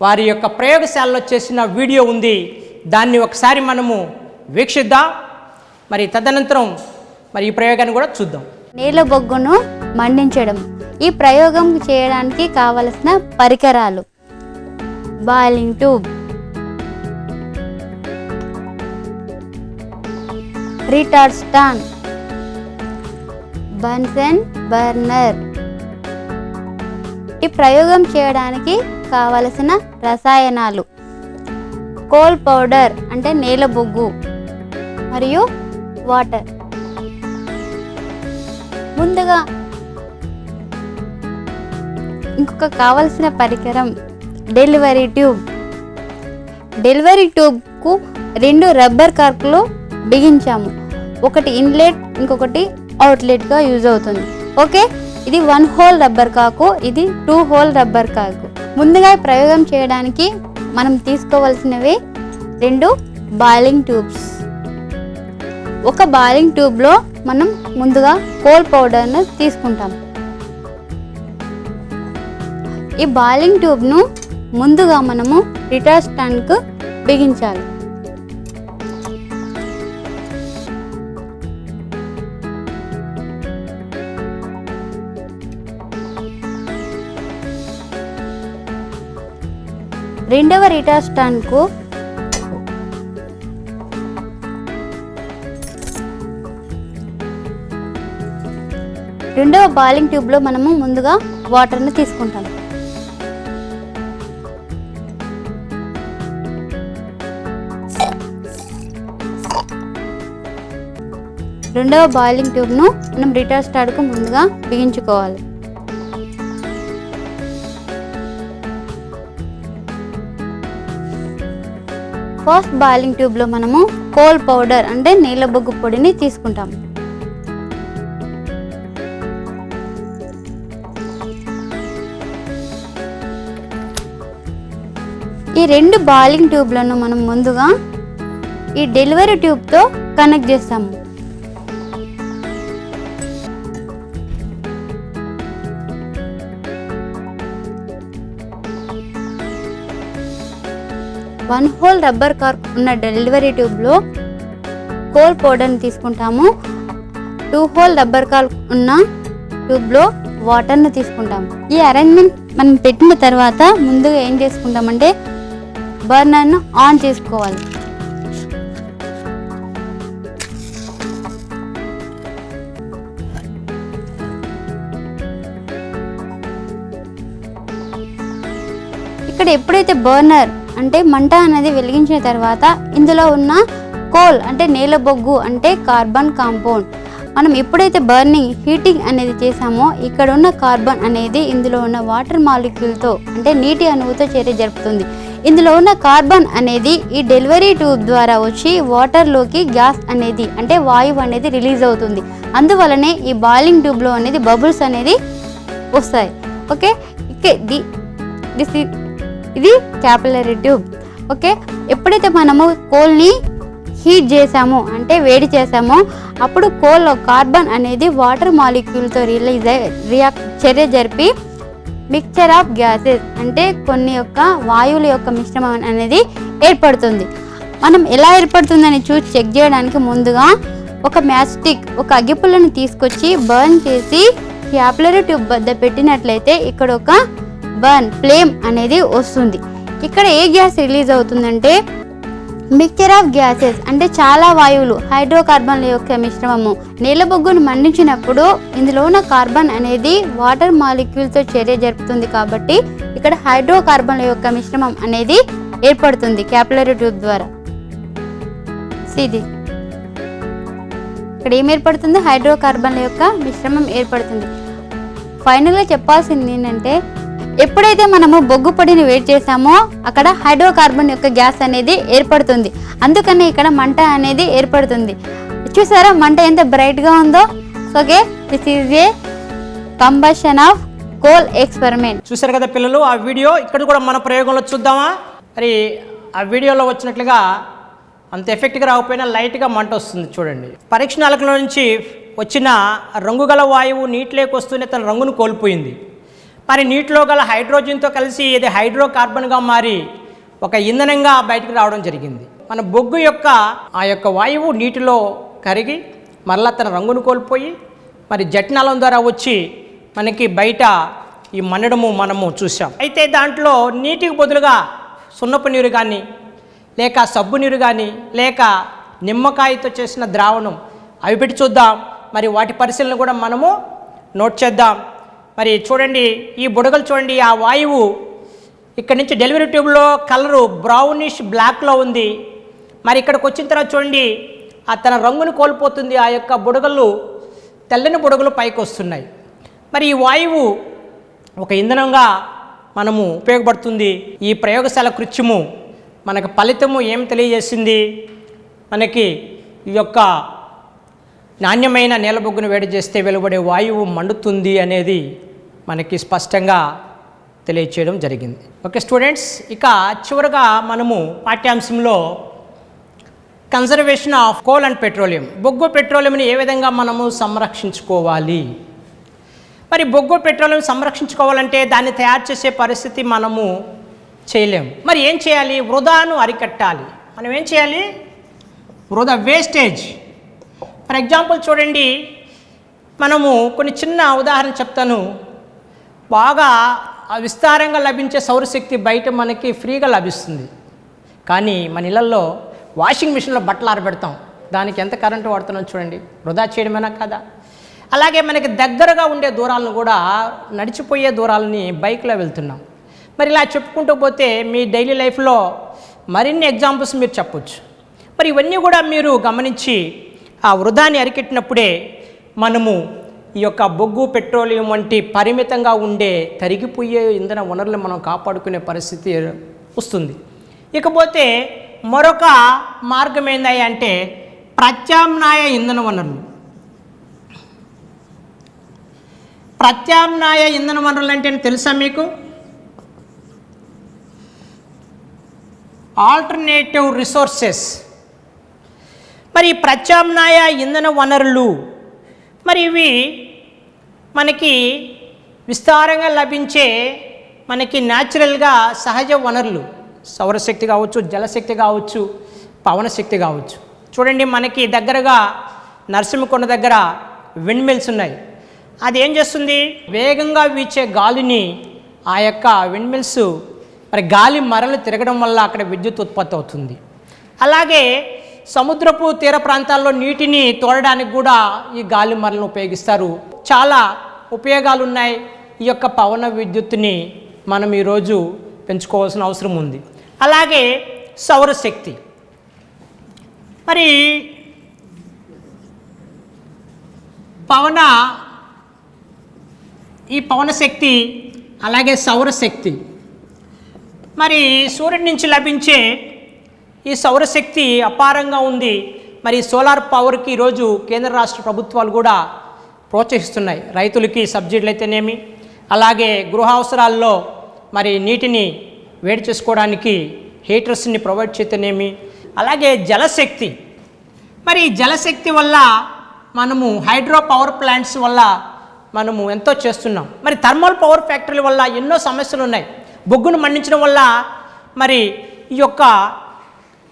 వారి యొక్క ప్రయోగశాలలో చేసిన వీడియో ఉంది, దాన్ని ఒకసారి మనము వీక్షిద్దాం. మరి తదనంతరం మరి ఈ ప్రయోగాన్ని కూడా చూద్దాం.
నీళ్ళ బొగ్గును మండించడం. ఈ ప్రయోగం చేయడానికి కావలసిన పరికరాలు: boiling tube, retort stand, Bunsen burner. ఈ ప్రయోగం చేయడానికి కావలసిన రసాయనాలు: కోల్ పౌడర్ అంటే నేల బొగ్గు మరియు వాటర్. ముందుగా ఇంకొక కావలసిన పరికరం డెలివరీ ట్యూబ్. డెలివరీ ట్యూబ్కు 2 రబ్బర్ కార్కులు బిగించాము. ఒకటి ఇన్లెట్, ఇంకొకటి అవుట్లెట్గా యూజ్ అవుతుంది. ఓకే, ఇది 1 హోల్ రబ్బర్ కాకు, ఇది 2 హోల్ రబ్బర్ కాకు. ముందుగా ప్రయోగం చేయడానికి మనం తీసుకోవాల్సినవి 2 బాయిలింగ్ ట్యూబ్స్. ఒక బాయిలింగ్ ట్యూబ్లో మనం ముందుగా కోల్ పౌడర్ను తీసుకుంటాం. ఈ బాయిలింగ్ ట్యూబ్ను ముందుగా మనము రిటార్డ్ స్టాండ్కు బిగించాలి. రెండవ రిటార్డ్ స్టాండ్కు రెండవ బాయిలింగ్ ట్యూబ్లో మనము ముందుగా వాటర్ని తీసుకుంటాం. రెండవ బాయిలింగ్ ట్యూబ్ను మనం రిటార్డ్ స్టాండ్కు ముందుగా బిగించుకోవాలి. ఫస్ట్ బాయిలింగ్ ట్యూబ్లో మనము కోల్ పౌడర్ అంటే నీళ్ళ బొగ్గు పొడిని తీసుకుంటాం. ఈ 2 బాయిలింగ్ ట్యూబ్లను మనం ముందుగా ఈ డెలివరీ ట్యూబ్తో కనెక్ట్ చేస్తాము. వన్ హోల్ రబ్బర్ కార్క్ ఉన్న డెలివరీ ట్యూబ్లో కోల్ పౌడర్ని తీసుకుంటాము. 2 హోల్ రబ్బర్ కార్క్ ఉన్న ట్యూబ్లో వాటర్ని తీసుకుంటాము. ఈ అరేంజ్మెంట్ మనం పెట్టిన తర్వాత ముందుగా ఏం చేసుకుంటామంటే బర్నర్ను ఆన్ చేసుకోవాలి. ఇక్కడ ఎప్పుడైతే బర్నర్ అంటే మంట అనేది వెలిగించిన తర్వాత ఇందులో ఉన్న కోల్ అంటే నేల బొగ్గు అంటే కార్బన్ కాంపౌండ్ మనం ఎప్పుడైతే బర్నింగ్ హీటింగ్ అనేది చేసామో ఇక్కడ ఉన్న కార్బన్ అనేది ఇందులో ఉన్న వాటర్ మాలిక్యూల్తో అంటే నీటి అణువుతో చర్య జరుపుతుంది. ఇందులో ఉన్న కార్బన్ అనేది ఈ డెలివరీ ట్యూబ్ ద్వారా వచ్చి వాటర్లోకి గ్యాస్ అనేది అంటే వాయువు అనేది రిలీజ్ అవుతుంది. అందువలనే ఈ బాయిలింగ్ ట్యూబ్లో అనేది బబుల్స్ అనేది వస్తాయి. ఓకే, ఇది క్యాపిలరీ ట్యూబ్. ఓకే, ఎప్పుడైతే మనము కోల్ని హీట్ చేసాము అంటే వేడి చేసామో అప్పుడు కోల్లో కార్బన్ అనేది వాటర్ మాలిక్యూల్తో చర్య జరిపి మిక్చర్ ఆఫ్ గ్యాసెస్ అంటే కొన్ని యొక్క వాయువుల యొక్క మిశ్రమం అనేది ఏర్పడుతుంది. మనం ఎలా ఏర్పడుతుందని చూసి చెక్ చేయడానికి ముందుగా ఒక మ్యాచ్ స్టిక్ ఒక అగ్గిపుల్లను తీసుకొచ్చి బర్న్ చేసి క్యాపిలరీ ట్యూబ్ వద్ద పెట్టినట్లయితే ఇక్కడ ఒక ఫ్లేమ్ అనేది వస్తుంది. ఇక్కడ ఏ గ్యాస్ రిలీజ్ అవుతుందంటే మిక్చర్ ఆఫ్ గ్యాసెస్ అంటే చాలా వాయువులు హైడ్రోకార్బన్ల యొక్క మిశ్రమము. నీళ్ళ బొగ్గును మండించినప్పుడు ఇందులో ఉన్న కార్బన్ అనేది వాటర్ మాలిక్యూల్తో చర్య జరుపుతుంది కాబట్టి ఇక్కడ హైడ్రోకార్బన్ల యొక్క మిశ్రమం అనేది ఏర్పడుతుంది క్యాపిలరీ ట్యూబ్ ద్వారా. ఇక్కడ ఏం ఏర్పడుతుంది? హైడ్రోకార్బన్ల యొక్క మిశ్రమం ఏర్పడుతుంది. ఫైనల్గా చెప్పాల్సింది ఏంటంటే ఎప్పుడైతే మనము బొగ్గు పొడిని వేడి చేసామో అక్కడ హైడ్రోకార్బన్ యొక్క గ్యాస్ అనేది ఏర్పడుతుంది. అందుకని ఇక్కడ మంట అనేది ఏర్పడుతుంది. చూసారా మంట ఎంత బ్రైట్గా ఉందో? Okay, this is a combustion of coal experiment.
చూసారు కదా పిల్లలు ఆ వీడియో. ఇక్కడ కూడా మన ప్రయోగంలో చూద్దామా? మరి ఆ వీడియోలో వచ్చినట్లుగా అంత ఎఫెక్ట్గా రాకపోయినా లైట్గా మంట వస్తుంది చూడండి. పరీక్ష నలకల నుంచి వచ్చిన రంగుగల వాయువు నీటిలోకి వస్తూనే తన రంగును కోల్పోయింది. మరి నీటిలో గల హైడ్రోజన్తో కలిసి ఇది హైడ్రోకార్బన్గా మారి ఒక ఇంధనంగా బయటకు రావడం జరిగింది. మన బొగ్గు యొక్క ఆ యొక్క వాయువు నీటిలో కరిగి మరలా తన రంగును కోల్పోయి మరి జఠనాళం ద్వారా వచ్చి మనకి బయట ఈ మండడము మనము చూసాం. అయితే దాంట్లో నీటికి బదులుగా సున్నపు నీరు కానీ లేక సబ్బు నీరు కానీ లేక నిమ్మకాయతో చేసిన ద్రావణం అవి పెట్టి చూద్దాం. మరి వాటి పరిశీలన కూడా మనము నోట్ చేద్దాం. మరి చూడండి ఈ బుడగలు చూడండి, ఆ వాయువు ఇక్కడ నుంచి డెలివరీ ట్యూబ్లో కలరు బ్రౌనిష్ బ్లాక్లో ఉంది. మరి ఇక్కడికి వచ్చిన తర్వాత చూడండి ఆ తన రంగును కోల్పోతుంది. ఆ యొక్క బుడగలు తెల్లని బుడగలు పైకి వస్తున్నాయి. మరి ఈ వాయువు ఒక ఇంధనంగా మనము ఉపయోగపడుతుంది. ఈ ప్రయోగశాల కృత్యము మనకు ఫలితము ఏం తెలియజేసింది? మనకి ఈ యొక్క నాణ్యమైన నీలబొగ్గును వేడి చేస్తే వెలువడే వాయువు మండుతుంది అనేది మనకి స్పష్టంగా తెలియచేయడం జరిగింది. ఓకే స్టూడెంట్స్, ఇక చివరగా మనము పాఠ్యాంశంలో conservation of coal and petroleum, బొగ్గు పెట్రోలియంని ఏ విధంగా మనము సంరక్షించుకోవాలి. మరి బొగ్గు పెట్రోలియం సంరక్షించుకోవాలంటే దాన్ని తయారు చేసే పరిస్థితి మనము చేయలేము. మరి ఏం చేయాలి? వృధాను అరికట్టాలి. మనం ఏం చేయాలి? వృధా, వేస్టేజ్. ఫర్ ఎగ్జాంపుల్ చూడండి, మనము కొన్ని చిన్న ఉదాహరణ చెప్తాను. బాగా విస్తారంగా లభించే సౌరశక్తి బయట మనకి ఫ్రీగా లభిస్తుంది. కానీ మన ఇళ్ళల్లో వాషింగ్ మిషన్లో బట్టలు ఆరబెడతాం, దానికి ఎంత కరెంటు వాడుతున్నాం చూడండి. వృధా చేయడమేనా కదా? అలాగే మనకి దగ్గరగా ఉండే దూరాలను కూడా నడిచిపోయే దూరాలని బైక్లో వెళ్తున్నాం. మరి ఇలా చెప్పుకుంటూ పోతే మీ డైలీ లైఫ్లో మరిన్ని ఎగ్జాంపుల్స్ మీరు చెప్పొచ్చు. మరి ఇవన్నీ కూడా మీరు గమనించి ఆ వృధాన్ని అరికెట్టినప్పుడే మనము ఈ యొక్క బొగ్గు పెట్రోలియం వంటి పరిమితంగా ఉండే తరిగిపోయే ఇంధన వనరులను మనం కాపాడుకునే పరిస్థితి వస్తుంది. ఇకపోతే మరొక మార్గం ఏందయ్యా అంటే ప్రత్యామ్నాయ ఇంధన వనరులు. ప్రత్యామ్నాయ ఇంధన వనరులు అంటే తెలుసా మీకు? Alternative resources. మరి ప్రత్యామ్నాయ ఇంధన వనరులు మరి ఇవి మనకి విస్తారంగా లభించే మనకి న్యాచురల్గా సహజ వనరులు, సౌరశక్తి కావచ్చు, జలశక్తి కావచ్చు, పవనశక్తి కావచ్చు. చూడండి మనకి దగ్గరగా నరసింహకొండ దగ్గర విండ్ మిల్స్ ఉన్నాయి. అది ఏం చేస్తుంది? వేగంగా వీచే గాలిని ఆ యొక్క విండ్ మిల్స్ మరి గాలి మరలు తిరగడం వల్ల అక్కడ విద్యుత్ ఉత్పత్తి అవుతుంది. అలాగే సముద్రపు తీర ప్రాంతాల్లో నీటిని తోడడానికి కూడా ఈ గాలి మరలను ఉపయోగిస్తారు. చాలా ఉపయోగాలు ఉన్నాయి. ఈ యొక్క పవన విద్యుత్తుని మనం ఈరోజు పెంచుకోవాల్సిన అవసరం ఉంది. అలాగే సౌరశక్తి. మరి ఈ పవనశక్తి అలాగే సౌరశక్తి, మరి సూర్యుడి నుంచి లభించే ఈ సౌరశక్తి అపారంగా ఉంది. మరి సోలార్ పవర్కి ఈరోజు కేంద్ర రాష్ట్ర ప్రభుత్వాలు కూడా ప్రోత్సహిస్తున్నాయి. రైతులకి సబ్సిడీలు అయితేనేమి, అలాగే గృహ అవసరాల్లో మరి నీటిని వేడి చేసుకోవడానికి హీటర్స్ని ప్రొవైడ్ చేస్తేనేమి, అలాగే జలశక్తి మరి జలశక్తి వల్ల మనము హైడ్రో పవర్ ప్లాంట్స్ వల్ల మనము ఎంతో చేస్తున్నాం. మరి థర్మల్ పవర్ ఫ్యాక్టరీల వల్ల ఎన్నో సమస్యలు ఉన్నాయి. బొగ్గును మండించడం వల్ల మరి ఈ యొక్క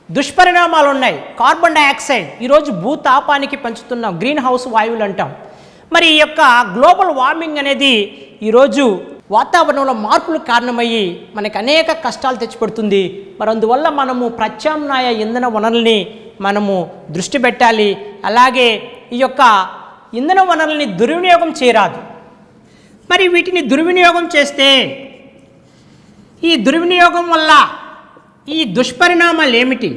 దుష్పరిణామాలు ఉన్నాయి. కార్బన్ డైఆక్సైడ్ ఈరోజు భూతాపానికి పెంచుతున్నాం, గ్రీన్ హౌస్ వాయువులు అంటాం. మరి ఈ యొక్క గ్లోబల్ వార్మింగ్ అనేది ఈరోజు వాతావరణంలో మార్పులు కారణమయ్యి మనకి అనేక కష్టాలు తెచ్చిపెడుతుంది. మరి అందువల్ల మనము ప్రత్యామ్నాయ ఇంధన వనరుల్ని మనము దృష్టి పెట్టాలి. అలాగే ఈ యొక్క ఇంధన వనరుల్ని దుర్వినియోగం చేయరాదు. మరి వీటిని దుర్వినియోగం చేస్తే ఈ దుర్వినియోగం వల్ల ఈ దుష్పరిణామాలు ఏమిటి?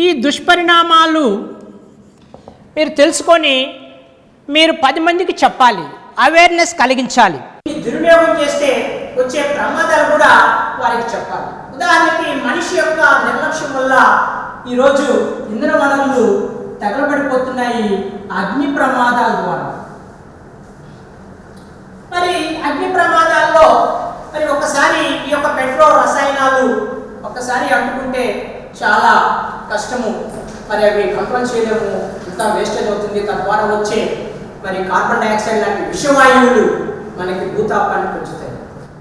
ఈ దుష్పరిణామాలు మీరు తెలుసుకొని మీరు 10 మందికి చెప్పాలి, అవేర్నెస్ కలిగించాలి. ఈ దుర్వినియోగం చేస్తే వచ్చే ప్రమాదాలు కూడా వారికి చెప్పాలి. ఉదాహరణకి మనిషి యొక్క నిర్లక్ష్యం వల్ల ఈరోజు ఇంధన వనరులు తగలబడిపోతున్నాయి అగ్ని ప్రమాదాల ద్వారా. మరి అగ్ని ప్రమాదాల్లో మరి ఒకసారి ఈ యొక్క పెట్రోల్ రసాయనాలు ఒక్కసారి అంటుకుంటే చాలా కష్టము. మరి అవి కంట్రోల్ చేయలేము, అంతా వేస్టేజ్ అవుతుంది. తద్వారా వచ్చే మరి కార్బన్ డైఆక్సైడ్ లాంటి విషవాయువులు మనకి భూతాపాన్ని పెంచుతాయి.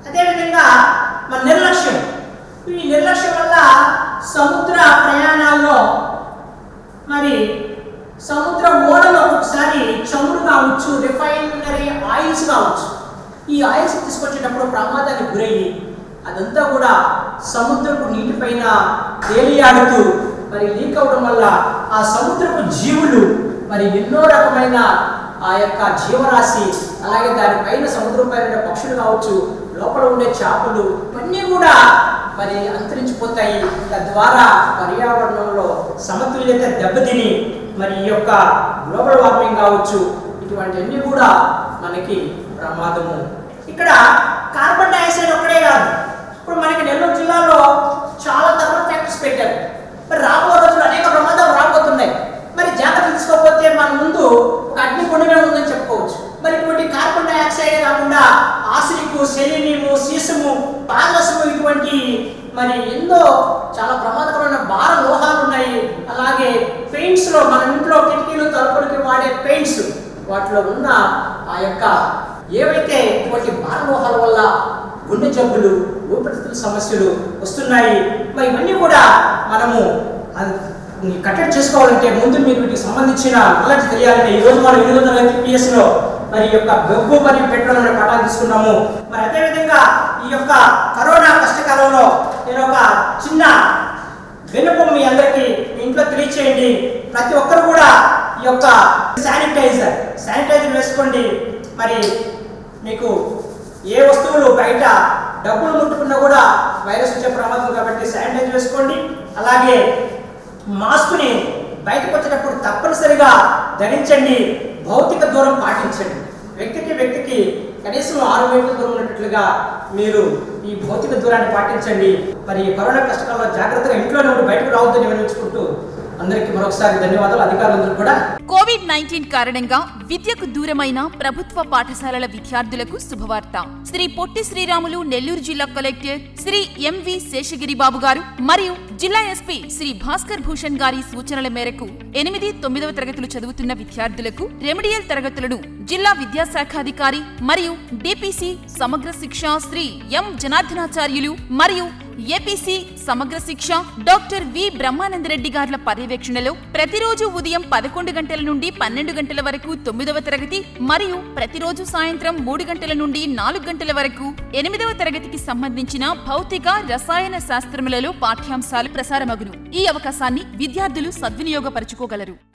అదేవిధంగా మన నిర్లక్ష్యం, ఈ నిర్లక్ష్యం వల్ల సముద్ర ప్రయాణాల్లో మరి సముద్ర ఓడలో ఒకసారి చమురు కావచ్చు, రిఫైనరీ ఆయిల్స్ కావచ్చు, ఈ ఆయిల్స్ తీసుకొచ్చేటప్పుడు ప్రమాదానికి గురయ్యి అదంతా కూడా సముద్రపు నీటిపైన తేలియాడుతూ మరి లీక్ అవడం వల్ల ఆ సముద్రపు జీవులు మరి ఎన్నో రకమైన ఆ యొక్క జీవరాశి, అలాగే దానిపైన సముద్రం పైన పక్షులు కావచ్చు, లోపల ఉండే చేపలు ఇవన్నీ కూడా మరి అంతరించిపోతాయి. తద్వారా పర్యావరణంలో సమతుల్యత దెబ్బతిని మరి ఈ యొక్క గ్లోబల్ వార్మింగ్ కావచ్చు, ఇటువంటివన్నీ కూడా మనకి ప్రమాదము. ఇక్కడ కార్బన్ డైఆక్సైడ్ ఒక్కడే కాదు, ఇప్పుడు మనకి నెల్లూరు జిల్లాలో చాలా థర్మల్ ఫ్యాక్టరీస్ పెట్టారు. మరి రాబో రోజులు అనేక ప్రమాదాలు రాబోతున్నాయి. మరి జాగ్రత్త తీసుకోకపోతే మన ముందు ఒక అగ్నిగుండమే ఉందని చెప్పుకోవచ్చు. మరి ఇటువంటి కార్బన్ డైఆక్సైడ్ కాకుండా ఆసిడిక్, సెలీనియము, సీసము, పాదరసము ఇటువంటి మరి ఎన్నో చాలా ప్రమాదకరమైన భార లోహాలు ఉన్నాయి. అలాగే పెయింట్స్లో మన ఇంట్లో కిటికీలు తలుపులకి వాడే పెయింట్స్, వాటిలో ఉన్న ఆ యొక్క ఏవైతే ఇటువంటి భార లోహాల వల్ల గుండె జబ్బులు, ఊపిరితిత్తుల సమస్యలు వస్తున్నాయి. మరి ఇవన్నీ కూడా మనము కట్టడి చేసుకోవాలంటే ముందు మీరు వీటికి సంబంధించిన నాలెడ్జ్ తెలియాలంటే ఈరోజు మనం 800 PS-లో మరి యొక్క బొగ్గు మరియు పెట్రోల్ అనే పాఠాలు తీసుకున్నాము. మరి అదేవిధంగా ఈ యొక్క కరోనా కష్టకాలంలో నేను ఒక చిన్న విన్నపం మీ అందరికీ మీ ఇంట్లో తెలియచేయండి. ప్రతి ఒక్కరు కూడా ఈ యొక్క శానిటైజర్ వేసుకోండి. మరి మీకు ఏ వస్తువులు బయట డబ్బులు ముట్టుకున్నా కూడా వైరస్ వచ్చే ప్రమాదం కాబట్టి శానిటైజర్ వేసుకోండి. అలాగే మాస్క్ని బయటకు వచ్చేటప్పుడు తప్పనిసరిగా ధరించండి. భౌతిక దూరం పాటించండి. వ్యక్తికి కనీసం 6 మీటర్ల దూరం ఉన్నట్లుగా మీరు ఈ భౌతిక దూరాన్ని పాటించండి. మరి కరోనా కష్టకాలంలో జాగ్రత్తగా ఇంట్లోనే ఉండి బయటకు రావద్దని వివరించుకుంటూ అందరికీ మరొకసారి ధన్యవాదాలు. అధికారులందరూ కూడా
కోవిడ్-19 కారణంగా విద్యకు దూరమైన ప్రభుత్వ పాఠశాలల విద్యార్థులకు శుభవార్త. శ్రీ పొట్టి శ్రీరాములు నెల్లూరు జిల్లా కలెక్టర్ శ్రీ ఎంవి శేషగిరిబాబు గారు మరియు జిల్లా ఎస్పీ శ్రీ భాస్కర్ భూషణ్ గారి సూచనల మేరకు 8, 9వ తరగతులు చదువుతున్న విద్యార్థులకు రెమెడియల్ తరగతులను జిల్లా విద్యాశాఖాధికారి మరియు డిపిసి సమగ్ర శిక్ష శ్రీ ఎం జనార్దనాచార్యులు మరియు ఏపీసీ సమగ్ర శిక్ష డాక్టర్ వి బ్రహ్మానందరెడ్డి గార్ల పర్యవేక్షణలో ప్రతిరోజు ఉదయం 11 గంటల నుండి 12 గంటల వరకు 9వ తరగతి మరియు ప్రతిరోజు సాయంత్రం 3 గంటల నుండి 4 గంటల వరకు 8వ తరగతికి సంబంధించిన భౌతిక, రసాయన శాస్త్రములలో పాఠ్యాంశాలు ప్రసారమగును. ఈ అవకాశాన్ని విద్యార్థులు సద్వినియోగపరచుకోగలరు.